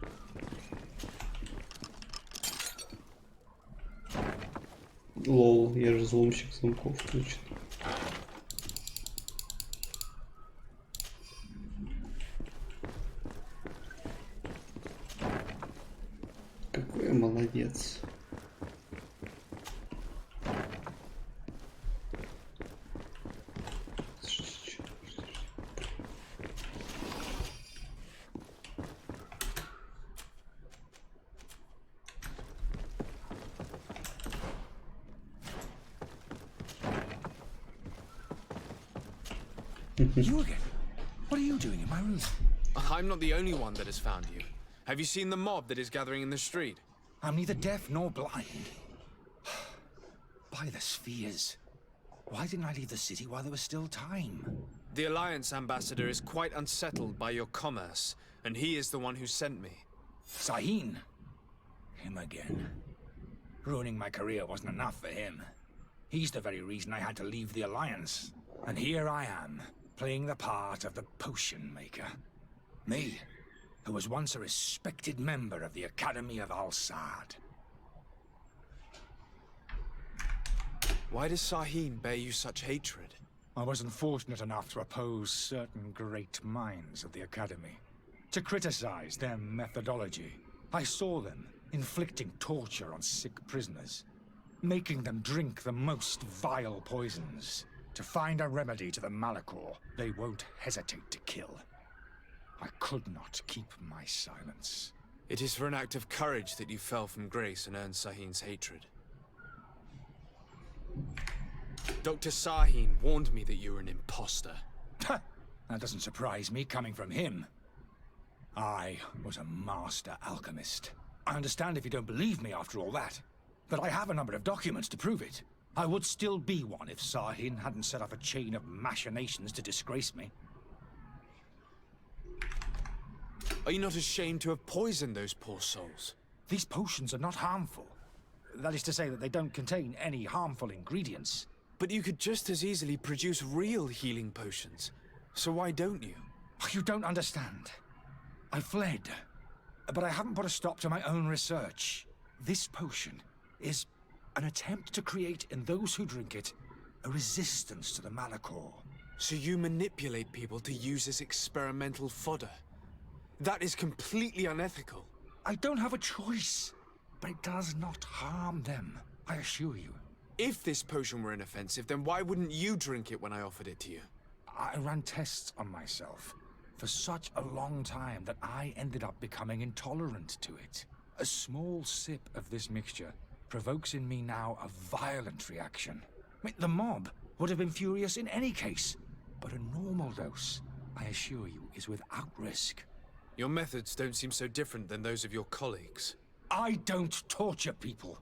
Speaker 1: Лол, я же взломщик замков точно. Какой я молодец.
Speaker 10: You again? What are you doing in my room?
Speaker 2: I'm not the only one that has found you. Have you seen the mob that is gathering in the street?
Speaker 10: I'm neither deaf nor blind. By the spheres. Why didn't I leave the city while there was still time?
Speaker 2: The Alliance ambassador is quite unsettled by your commerce, and he is the one who sent me.
Speaker 10: Sahin. Him again. Ruining my career wasn't enough for him. He's the very reason I had to leave the Alliance. And here I am, playing the part of the potion maker.
Speaker 11: Me, who was once a respected member of the Academy of Al-Sad.
Speaker 2: Why does Sahin bear you such hatred?
Speaker 11: I was unfortunate enough to oppose certain great minds of the Academy, to criticize their methodology. I saw them inflicting torture on sick prisoners, making them drink the most vile poisons. To find a remedy to the Malachor, they won't hesitate to kill. I could not keep my silence.
Speaker 2: It is for an act of courage that you fell from grace and earned Sahin's hatred. Dr. Sahin warned me that you were an imposter.
Speaker 11: That doesn't surprise me, coming from him. I was a master alchemist. I understand if you don't believe me after all that, but I have a number of documents to prove it. I would still be one if Sahin hadn't set off a chain of machinations to disgrace me.
Speaker 2: Are you not ashamed to have poisoned those poor souls?
Speaker 11: These potions are not harmful. That is to say that they don't contain any harmful ingredients.
Speaker 2: But you could just as easily produce real healing potions. So why don't you?
Speaker 11: You don't understand. I fled, but I haven't put a stop to my own research. This potion is an attempt to create in those who drink it a resistance to the Malachor.
Speaker 2: So you manipulate people to use as experimental fodder? That is completely unethical.
Speaker 11: I don't have a choice, but it does not harm them, I assure you.
Speaker 2: If this potion were inoffensive, then why wouldn't you drink it when I offered it to you?
Speaker 11: I ran tests on myself for such a long time that I ended up becoming intolerant to it. A small sip of this mixture provokes in me now a violent reaction. I mean, the mob would have been furious in any case, but a normal dose, I assure you, is without risk.
Speaker 2: Your methods don't seem so different than those of your colleagues.
Speaker 11: I don't torture people.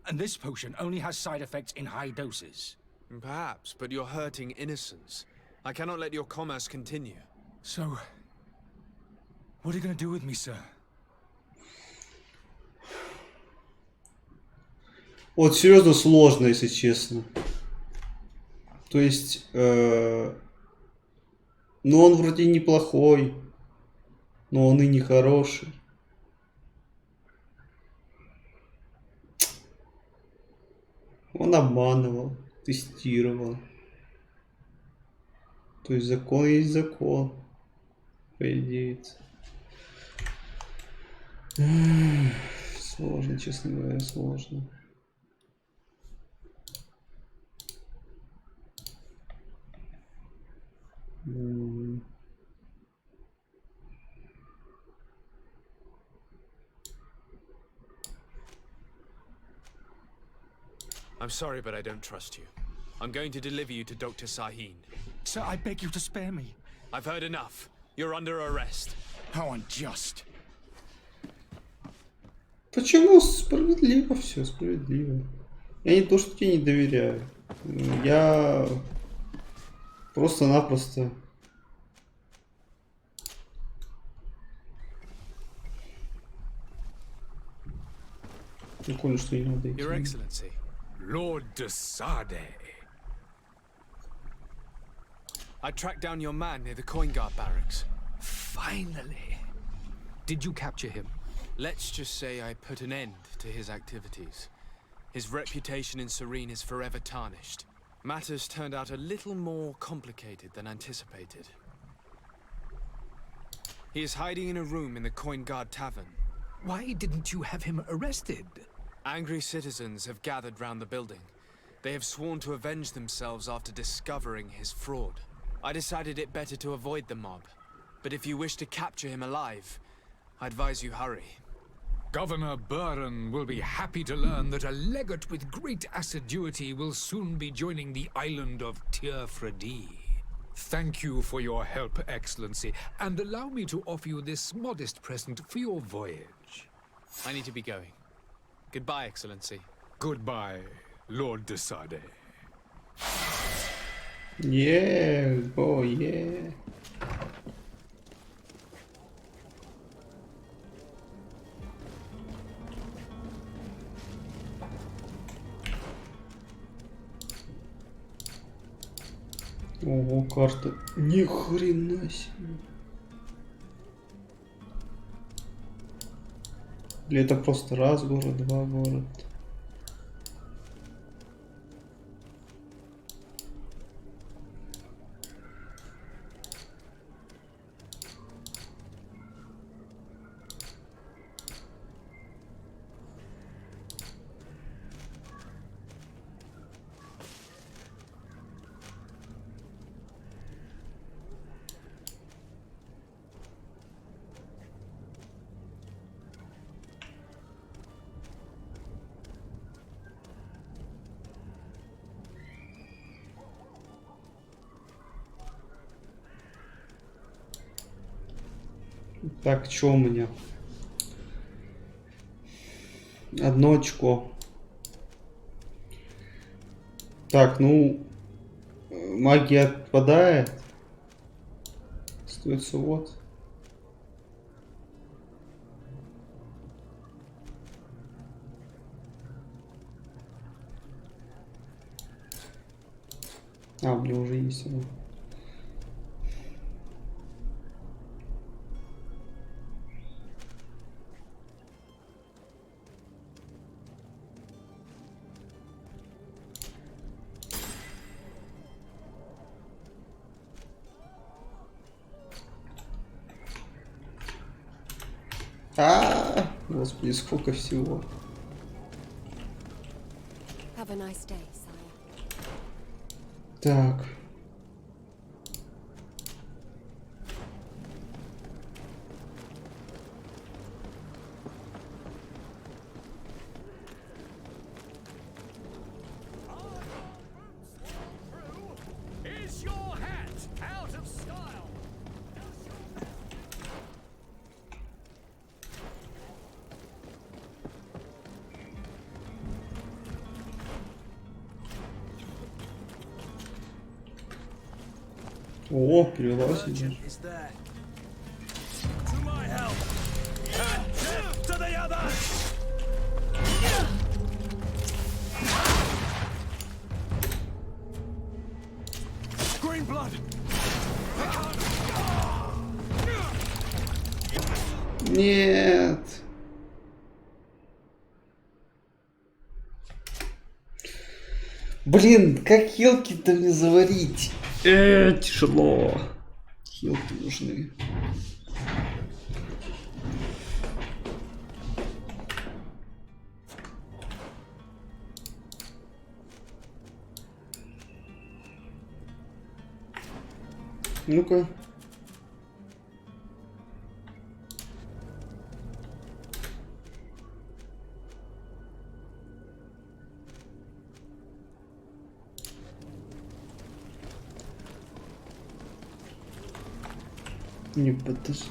Speaker 11: And this potion only has side effects in high doses.
Speaker 2: Perhaps, but you're hurting innocents. I cannot let your commerce continue.
Speaker 11: So, what are you going to do with me, sir?
Speaker 1: Вот серьезно сложно, если честно. То есть, ну он вроде неплохой, но он и не хороший. Он обманывал, тестировал. То есть закон есть закон, по идее. Сложно, честно говоря, сложно.
Speaker 2: I'm sorry, but I don't trust you. I'm going to deliver you to Dr. Sahin.
Speaker 11: Sir, I beg you to spare me.
Speaker 2: I've heard enough. You're under arrest.
Speaker 11: How unjust.
Speaker 1: Почему? Справедливо все, справедливо. Я не то, что тебе не доверяю. Я просто-напросто... Я понял, что не надо идти.
Speaker 2: Your Excellency.
Speaker 8: Lord de Sade.
Speaker 2: I tracked down your man near the coin guard barracks.
Speaker 8: Finally. Did you capture him?
Speaker 2: Let's just say I put an end to his activities. His reputation in Serene is forever tarnished. Matters turned out a little more complicated than anticipated. He is hiding in a room in the Coin Guard Tavern.
Speaker 8: Why didn't you have him arrested?
Speaker 2: Angry citizens have gathered round the building. They have sworn to avenge themselves after discovering his fraud. I decided it better to avoid the mob. But if you wish to capture him alive, I advise you hurry.
Speaker 8: Governor Buren will be happy to learn that a legate with great assiduity will soon be joining the island of Tir-Fredi. Thank you for your help, Excellency, and allow me to offer you this modest present for your voyage.
Speaker 2: I need to be going. Goodbye, Excellency.
Speaker 8: Goodbye, Lord de Sade.
Speaker 1: Yeah, oh yeah. Ого, карта. Ни хрена себе. Или это просто раз город, два город? Так, что у меня? 1 очко. Так, ну, магия отпадает. Остается вот. А, у меня уже есть оно. Господи, сколько всего.
Speaker 12: Have a nice day, sire.
Speaker 1: Так.
Speaker 10: Is your hat out of style?
Speaker 1: О, перевелась идешь.
Speaker 6: Is there. To my help. And death to the others. Green blood.
Speaker 1: Нет. Блин, как хилки-то мне заварить? Тяжело. Хилки нужны. Ну-ка. Не, подожди.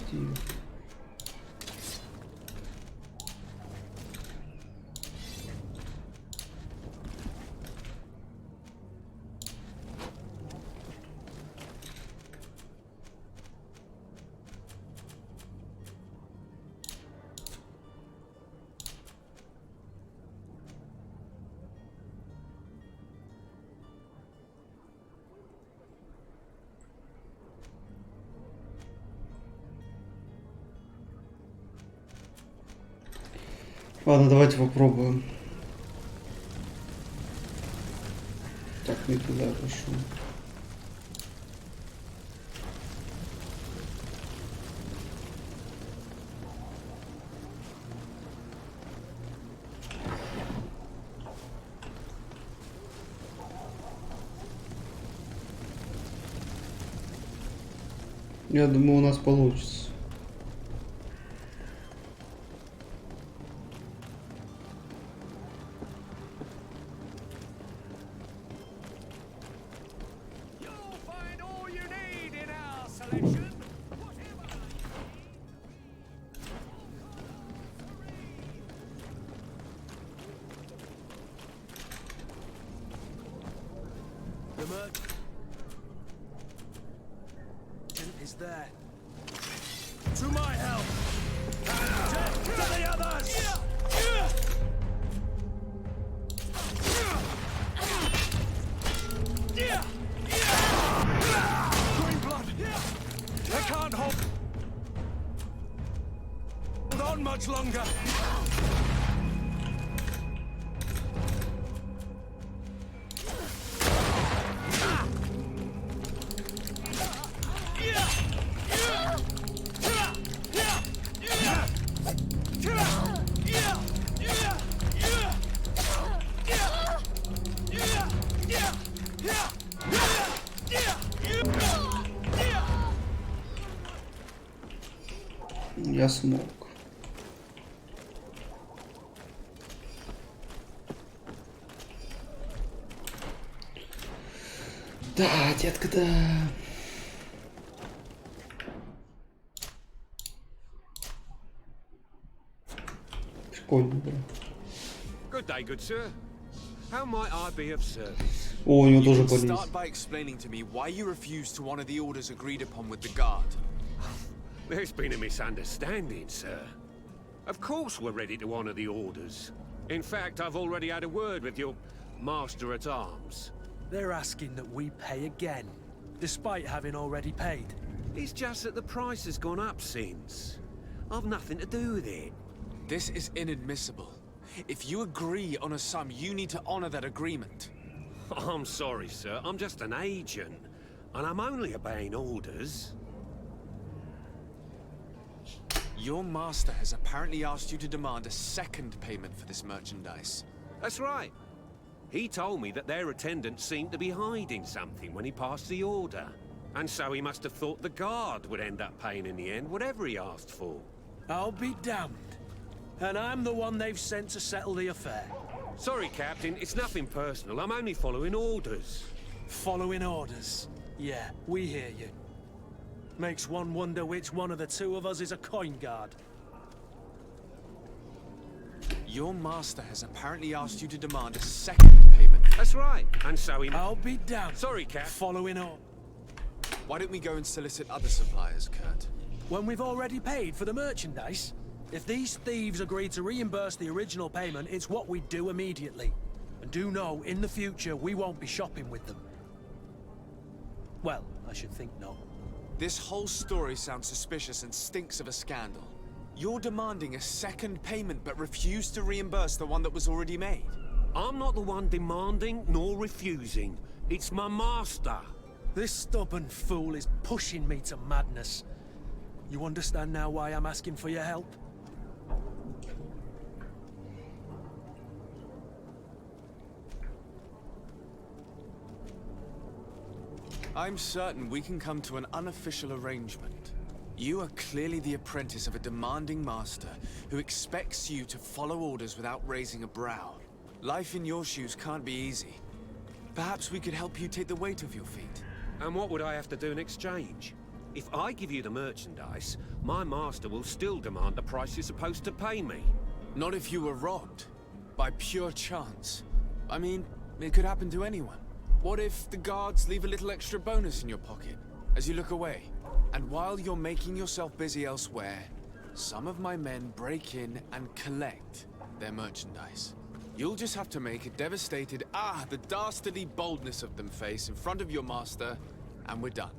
Speaker 1: Ладно, давайте попробуем. Так, не туда пошел. Я думаю, у нас получится.
Speaker 6: Is there. To my help. And death to the others. Green blood. They can't hold on much longer.
Speaker 1: Я смог. Да, детка, да. Прикольно, да.
Speaker 13: Good day, good sir. How might I be of service?
Speaker 1: О, у него тоже
Speaker 2: You can
Speaker 1: болезнь.
Speaker 2: start by explaining to me why you refused to honor the orders agreed upon with the guard.
Speaker 13: There's been a misunderstanding, sir. Of course we're ready to honor the orders. In fact, I've already had a word with your master-at-arms.
Speaker 6: They're asking that we pay again, despite having already paid.
Speaker 13: It's just that the price has gone up since. I've nothing to do with it.
Speaker 2: This is inadmissible. If you agree on a sum, you need to honor that agreement.
Speaker 13: I'm sorry, sir. I'm just an agent. And I'm only obeying orders.
Speaker 2: Your master has apparently asked you to demand a second payment for this merchandise.
Speaker 13: That's right. He told me that their attendant seemed to be hiding something when he passed the order. And so he must have thought the guard would end up paying in the end, whatever he asked for.
Speaker 6: I'll be damned. And I'm the one they've sent to settle the affair.
Speaker 13: Sorry, Captain, it's nothing personal. I'm only following orders.
Speaker 6: Following orders? Yeah, we hear you. Makes one wonder which one of the two of us is a coin guard.
Speaker 2: Your master has apparently asked you to demand a second payment.
Speaker 13: That's right. And so he...
Speaker 6: I'll be damned.
Speaker 13: Sorry, Cap.
Speaker 6: Following orders.
Speaker 2: Why don't we go and solicit other suppliers, Kurt?
Speaker 6: When we've already paid for the merchandise? If these thieves agree to reimburse the original payment, it's what we do immediately. And do know, in the future, we won't be shopping with them. Well, I should think not.
Speaker 2: This whole story sounds suspicious and stinks of a scandal. You're demanding a second payment but refuse to reimburse the one that was already made.
Speaker 13: I'm not the one demanding nor refusing. It's my master.
Speaker 6: This stubborn fool is pushing me to madness. You understand now why I'm asking for your help?
Speaker 2: I'm certain we can come to an unofficial arrangement. You are clearly the apprentice of a demanding master who expects you to follow orders without raising a brow. Life in your shoes can't be easy. Perhaps we could help you take the weight off your feet.
Speaker 13: And what would I have to do in exchange? If I give you the merchandise, my master will still demand the price you're supposed to pay me.
Speaker 2: Not if you were robbed. By pure chance. I mean, it could happen to anyone. What if the guards leave a little extra bonus in your pocket as you look away? And while you're making yourself busy elsewhere, some of my men break in and collect their merchandise. You'll just have to make a devastated, the dastardly boldness of them face in front of your master, and we're done.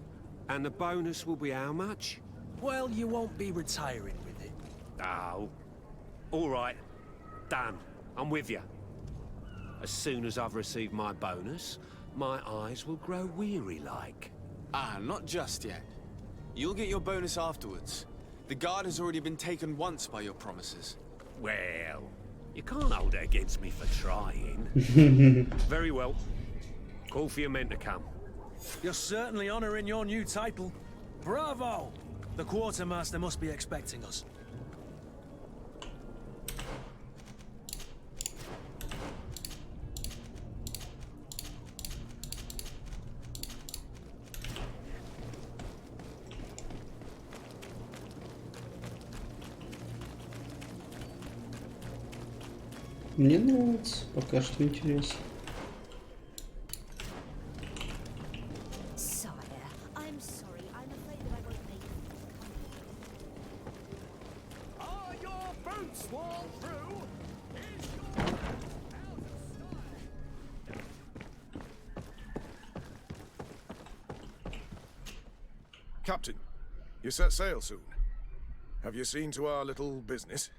Speaker 13: And the bonus will be how much?
Speaker 6: Well, you won't be retiring with it.
Speaker 13: Oh. All right. Done. I'm with you. As soon as I've received my bonus, my eyes will grow weary-like.
Speaker 2: Not just yet. You'll get your bonus afterwards. The guard has already been taken once by your promises.
Speaker 13: Well, you can't hold it against me for trying. Very well. Call for your men to come.
Speaker 6: You're certainly honoring your new title. Bravo! The quartermaster must be expecting us.
Speaker 1: Мне нравится, пока что интересно.
Speaker 5: Sire, I'm sorry. I'm afraid that I won't make it.
Speaker 10: Are your boots worn through? Is your out of style?
Speaker 9: Captain, you set sail soon. Have you seen to our little business?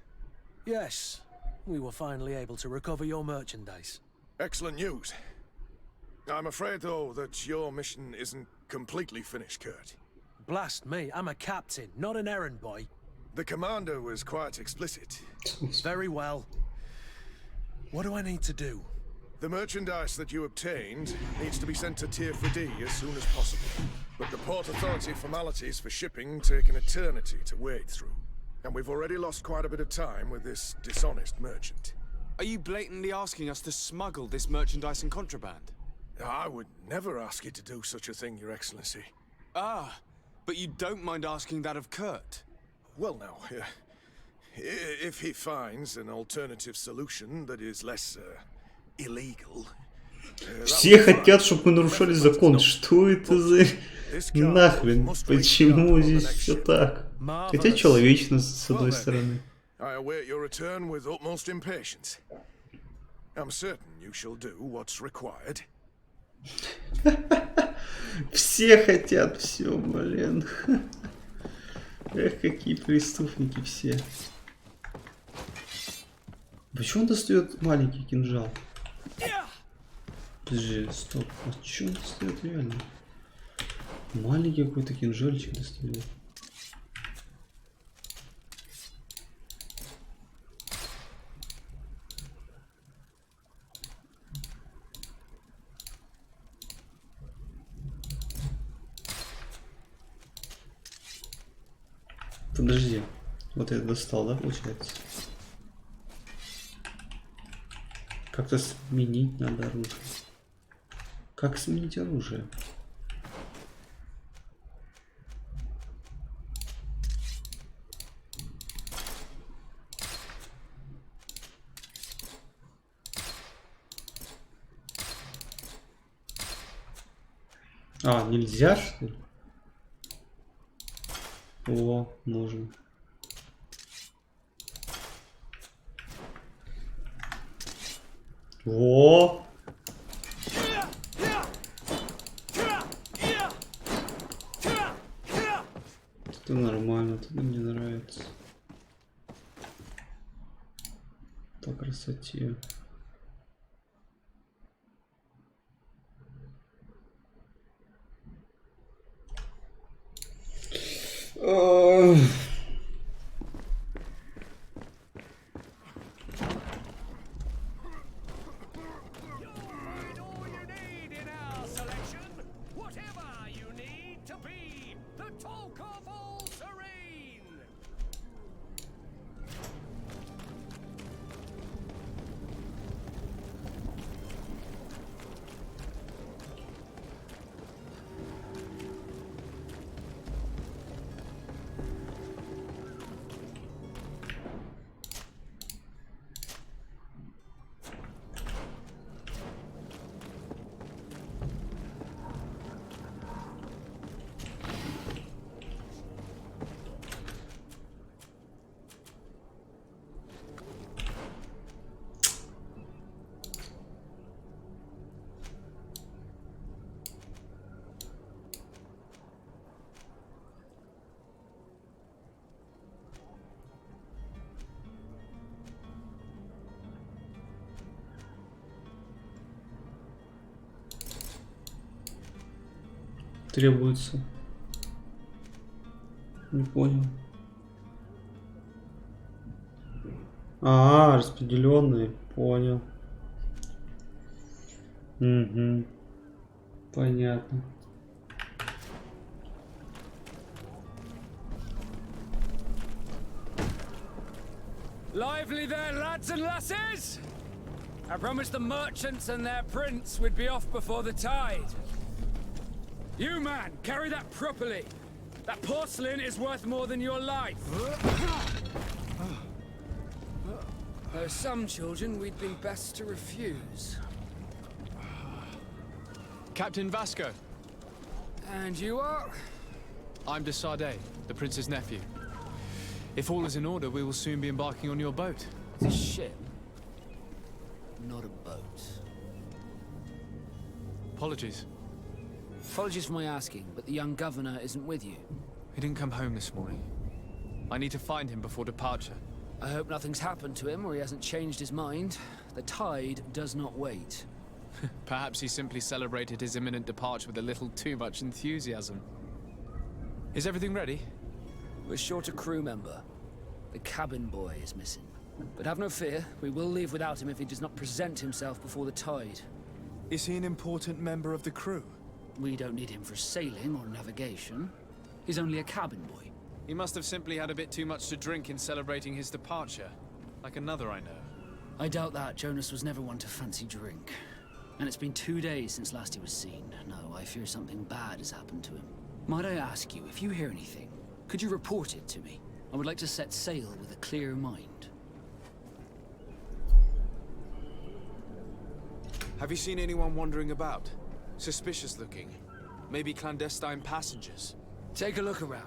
Speaker 6: Yes. We were finally able to recover your merchandise.
Speaker 9: Excellent news. I'm afraid, though, that your mission isn't completely finished, Kurt.
Speaker 6: Blast me, I'm a captain, not an errand boy.
Speaker 9: The commander was quite explicit.
Speaker 6: Very well. What do I need to do?
Speaker 9: The merchandise that you obtained needs to be sent to Tier 4D as soon as possible. But the Port Authority formalities for shipping take an eternity to wade through. And we've already lost quite a bit of time with this dishonest merchant.
Speaker 2: Are you blatantly asking us to smuggle this merchandise and contraband?
Speaker 9: I would never ask you to do such a thing, Your Excellency.
Speaker 2: Ah, but you don't mind asking that of Kurt?
Speaker 9: Well, now, if he finds an alternative solution that is less illegal.
Speaker 1: Все хотят, чтобы мы нарушали закон. Что это за... Нахрен? Почему здесь все так? Хотя человечно, с одной стороны.
Speaker 9: I await your return with utmost impatience. I'm certain you shall do what's required.
Speaker 1: Все хотят все, блин. Эх, какие преступники все. Почему он достает маленький кинжал? Подожди, стоп. А что он достает реально? Маленький какой-то кинжальчик достает. Подожди, вот я достал, да, получается? Как-то сменить надо оружие. Как сменить оружие? А, нельзя, что ли? О, можно. О! Это нормально, это мне нравится. По красоте. Требуется. Не понял. А, распределенные. Понял. Угу. Понятно.
Speaker 14: Lively there, lads and lasses! I promised the merchants and their prince we'd be off before the tide. You, man, carry that properly. That porcelain is worth more than your life. There are some children we'd be best to refuse.
Speaker 2: Captain Vasco.
Speaker 14: And you are?
Speaker 2: I'm de Sardet, the prince's nephew. If all is in order, we will soon be embarking on your boat.
Speaker 14: It's a ship, not a boat.
Speaker 2: Apologies.
Speaker 14: Apologies for my asking, but the young governor isn't with you.
Speaker 2: He didn't come home this morning. I need to find him before departure.
Speaker 14: I hope nothing's happened to him or he hasn't changed his mind. The tide does not wait.
Speaker 2: Perhaps he simply celebrated his imminent departure with a little too much enthusiasm. Is everything ready?
Speaker 14: We're short a crew member. The cabin boy is missing. But have no fear, we will leave without him if he does not present himself before the tide.
Speaker 2: Is he an important member of the crew?
Speaker 14: We don't need him for sailing or navigation. He's only a cabin boy.
Speaker 2: He must have simply had a bit too much to drink in celebrating his departure, like another I know.
Speaker 15: I doubt that. Jonas was never one to fancy drink. And it's been 2 days since last he was seen. No, I fear something bad has happened to him. Might I ask you, if you hear anything, could you report it to me? I would like to set sail with a clear mind.
Speaker 2: Have you seen anyone wandering about? Suspicious looking? Maybe clandestine passengers?
Speaker 15: Take a look around.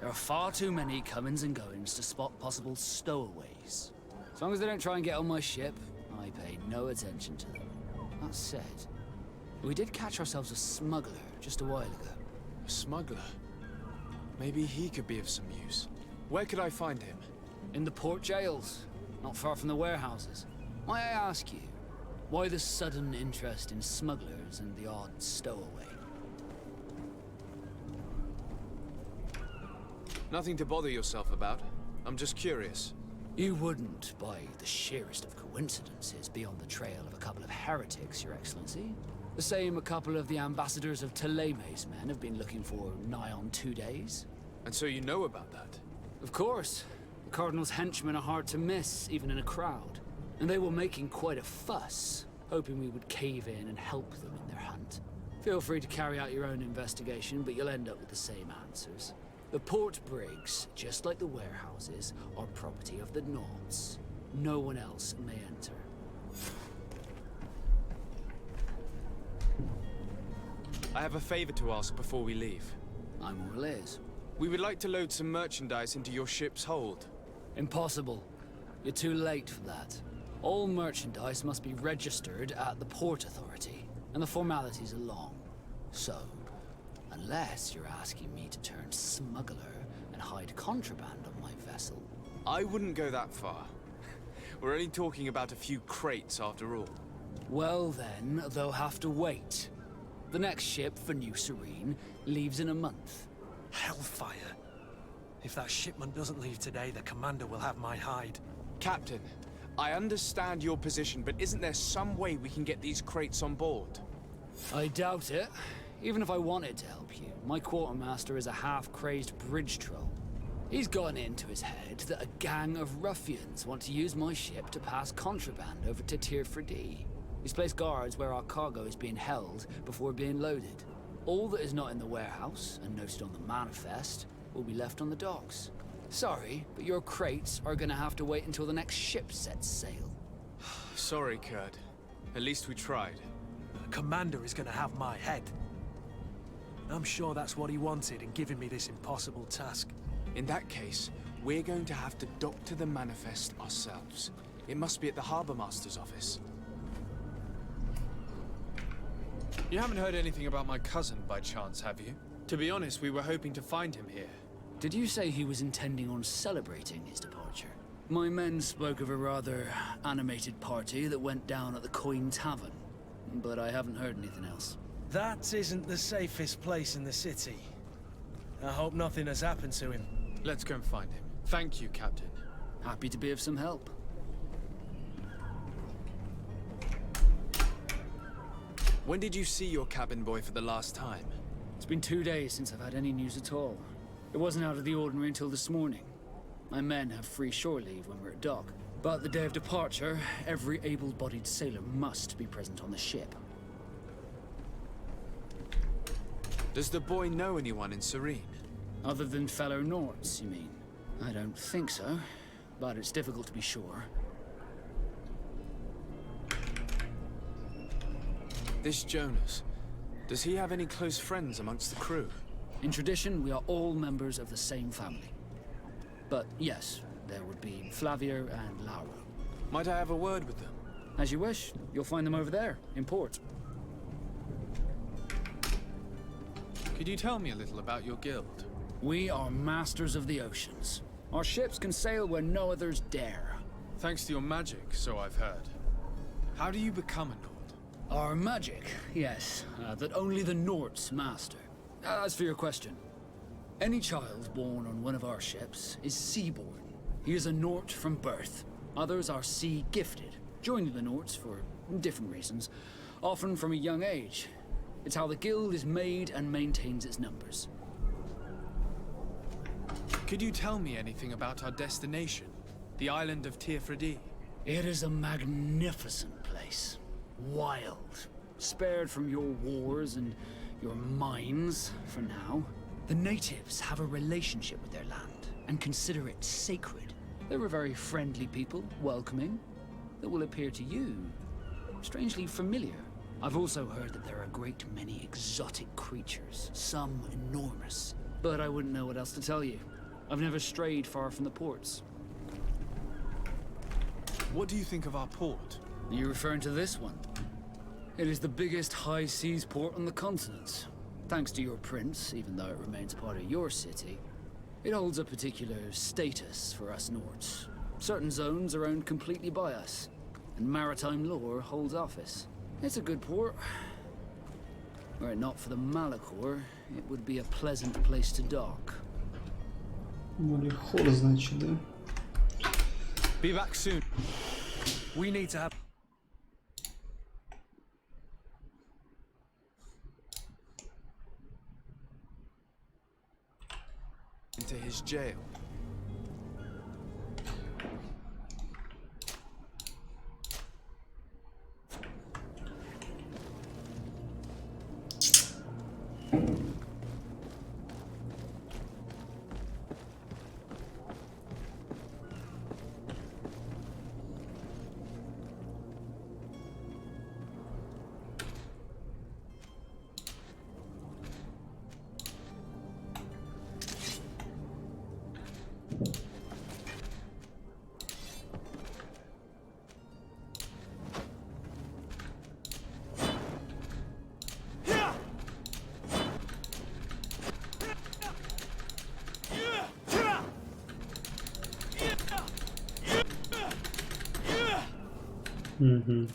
Speaker 15: There are far too many comings and goings to spot possible stowaways. As long as they don't try and get on my ship, I pay no attention to them. That said, we did catch ourselves a smuggler just a while ago.
Speaker 2: A smuggler? Maybe he could be of some use. Where could I find him?
Speaker 15: In the port jails, not far from the warehouses. May I ask you, why the sudden interest in smugglers and the odd stowaway?
Speaker 2: Nothing to bother yourself about. I'm just curious.
Speaker 15: You wouldn't, by the sheerest of coincidences, be on the trail of a couple of heretics, Your Excellency. The same a couple of the ambassadors of Theleme's men have been looking for nigh on 2 days.
Speaker 2: And so you know about that?
Speaker 15: Of course. The Cardinal's henchmen are hard to miss, even in a crowd. And they were making quite a fuss, hoping we would cave in and help them in their hunt. Feel free to carry out your own investigation, but you'll end up with the same answers. The port brigs, just like the warehouses, are property of the Nauts. No one else may enter.
Speaker 2: I have a favor to ask before we leave.
Speaker 15: I'm all ears.
Speaker 2: We would like to load some merchandise into your ship's hold.
Speaker 15: Impossible. You're too late for that. All merchandise must be registered at the Port Authority, and the formalities are long. So, unless you're asking me to turn smuggler and hide contraband on my vessel.
Speaker 2: I wouldn't go that far. We're only talking about a few crates after all.
Speaker 15: Well then, they'll have to wait. The next ship for New Serene leaves in a month.
Speaker 6: Hellfire. If that shipment doesn't leave today, the commander will have my hide.
Speaker 2: Captain, I understand your position, but isn't there some way we can get these crates on board?
Speaker 15: I doubt it. Even if I wanted to help you, my quartermaster is a half-crazed bridge troll. He's gotten into his head that a gang of ruffians want to use my ship to pass contraband over to Tirfredi. He's placed guards where our cargo is being held before being loaded. All that is not in the warehouse, and noted on the manifest, will be left on the docks. Sorry, but your crates are gonna have to wait until the next ship sets sail.
Speaker 2: Sorry, Kurt. At least we tried.
Speaker 6: The commander is gonna have my head. I'm sure that's what he wanted in giving me this impossible task.
Speaker 2: In that case, we're going to have to doctor the manifest ourselves. It must be at the Harbour Master's office. You haven't heard anything about my cousin by chance, have you? To be honest, we were hoping to find him here.
Speaker 15: Did you say he was intending on celebrating his departure? My men spoke of a rather animated party that went down at the Coin Tavern, but I haven't heard anything else.
Speaker 6: That isn't the safest place in the city. I hope nothing has happened to him.
Speaker 2: Let's go and find him. Thank you, Captain.
Speaker 15: Happy to be of some help.
Speaker 2: When did you see your cabin boy for the last time?
Speaker 15: It's been 2 days since I've had any news at all. It wasn't out of the ordinary until this morning. My men have free shore leave when we're at dock. But the day of departure, every able-bodied sailor must be present on the ship.
Speaker 2: Does the boy know anyone in Serene?
Speaker 15: Other than fellow Norts, you mean? I don't think so, but it's difficult to be sure.
Speaker 2: This Jonas, does he have any close friends amongst the crew?
Speaker 15: In tradition, we are all members of the same family. But yes, there would be Flavia and Laura.
Speaker 2: Might I have a word with them?
Speaker 15: As you wish. You'll find them over there, in port.
Speaker 2: Could you tell me a little about your guild?
Speaker 15: We are masters of the oceans. Our ships can sail where no others dare.
Speaker 2: Thanks to your magic, so I've heard. How do you become a Nord?
Speaker 15: Our magic, yes, that only the Nords master. As for your question, any child born on one of our ships is sea-born. He is a Nort from birth. Others are sea-gifted, joining the Nords for different reasons, often from a young age. It's how the guild is made and maintains its numbers.
Speaker 2: Could you tell me anything about our destination? The island of Tirfredi?
Speaker 15: It is a magnificent place. Wild. Spared from your wars and your mines, for now. The natives have a relationship with their land, and consider it sacred. They're a very friendly people, welcoming, that will appear to you strangely familiar. I've also heard that there are a great many exotic creatures, some enormous. But I wouldn't know what else to tell you. I've never strayed far from the ports.
Speaker 2: What do you think of our port?
Speaker 15: Are you referring to this one? It is the biggest high seas port on the continent. Thanks to your prince, even though it remains part of your city, it holds a particular status for us Nords. Certain zones are owned completely by us, and maritime law holds office. It's a good port. Were it not for the Malachor, it would be a pleasant place to dock.
Speaker 1: Малихор, значит, да?
Speaker 2: Be back soon.
Speaker 6: We need to have...
Speaker 2: Into his jail.
Speaker 1: Угу.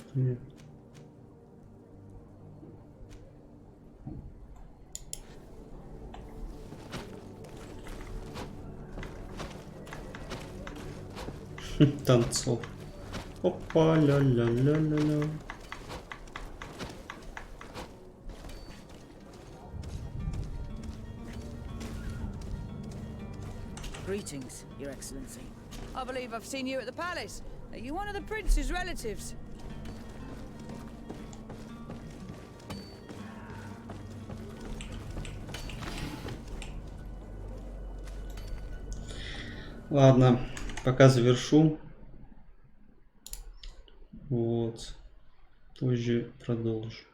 Speaker 1: Танцов. Опа, ля-ля-ля-ля-ля.
Speaker 16: Greetings, Your Excellency. I believe I've seen you at the palace. Are you one of the prince's relatives?
Speaker 1: Ладно, пока завершу. Вот. Позже продолжу.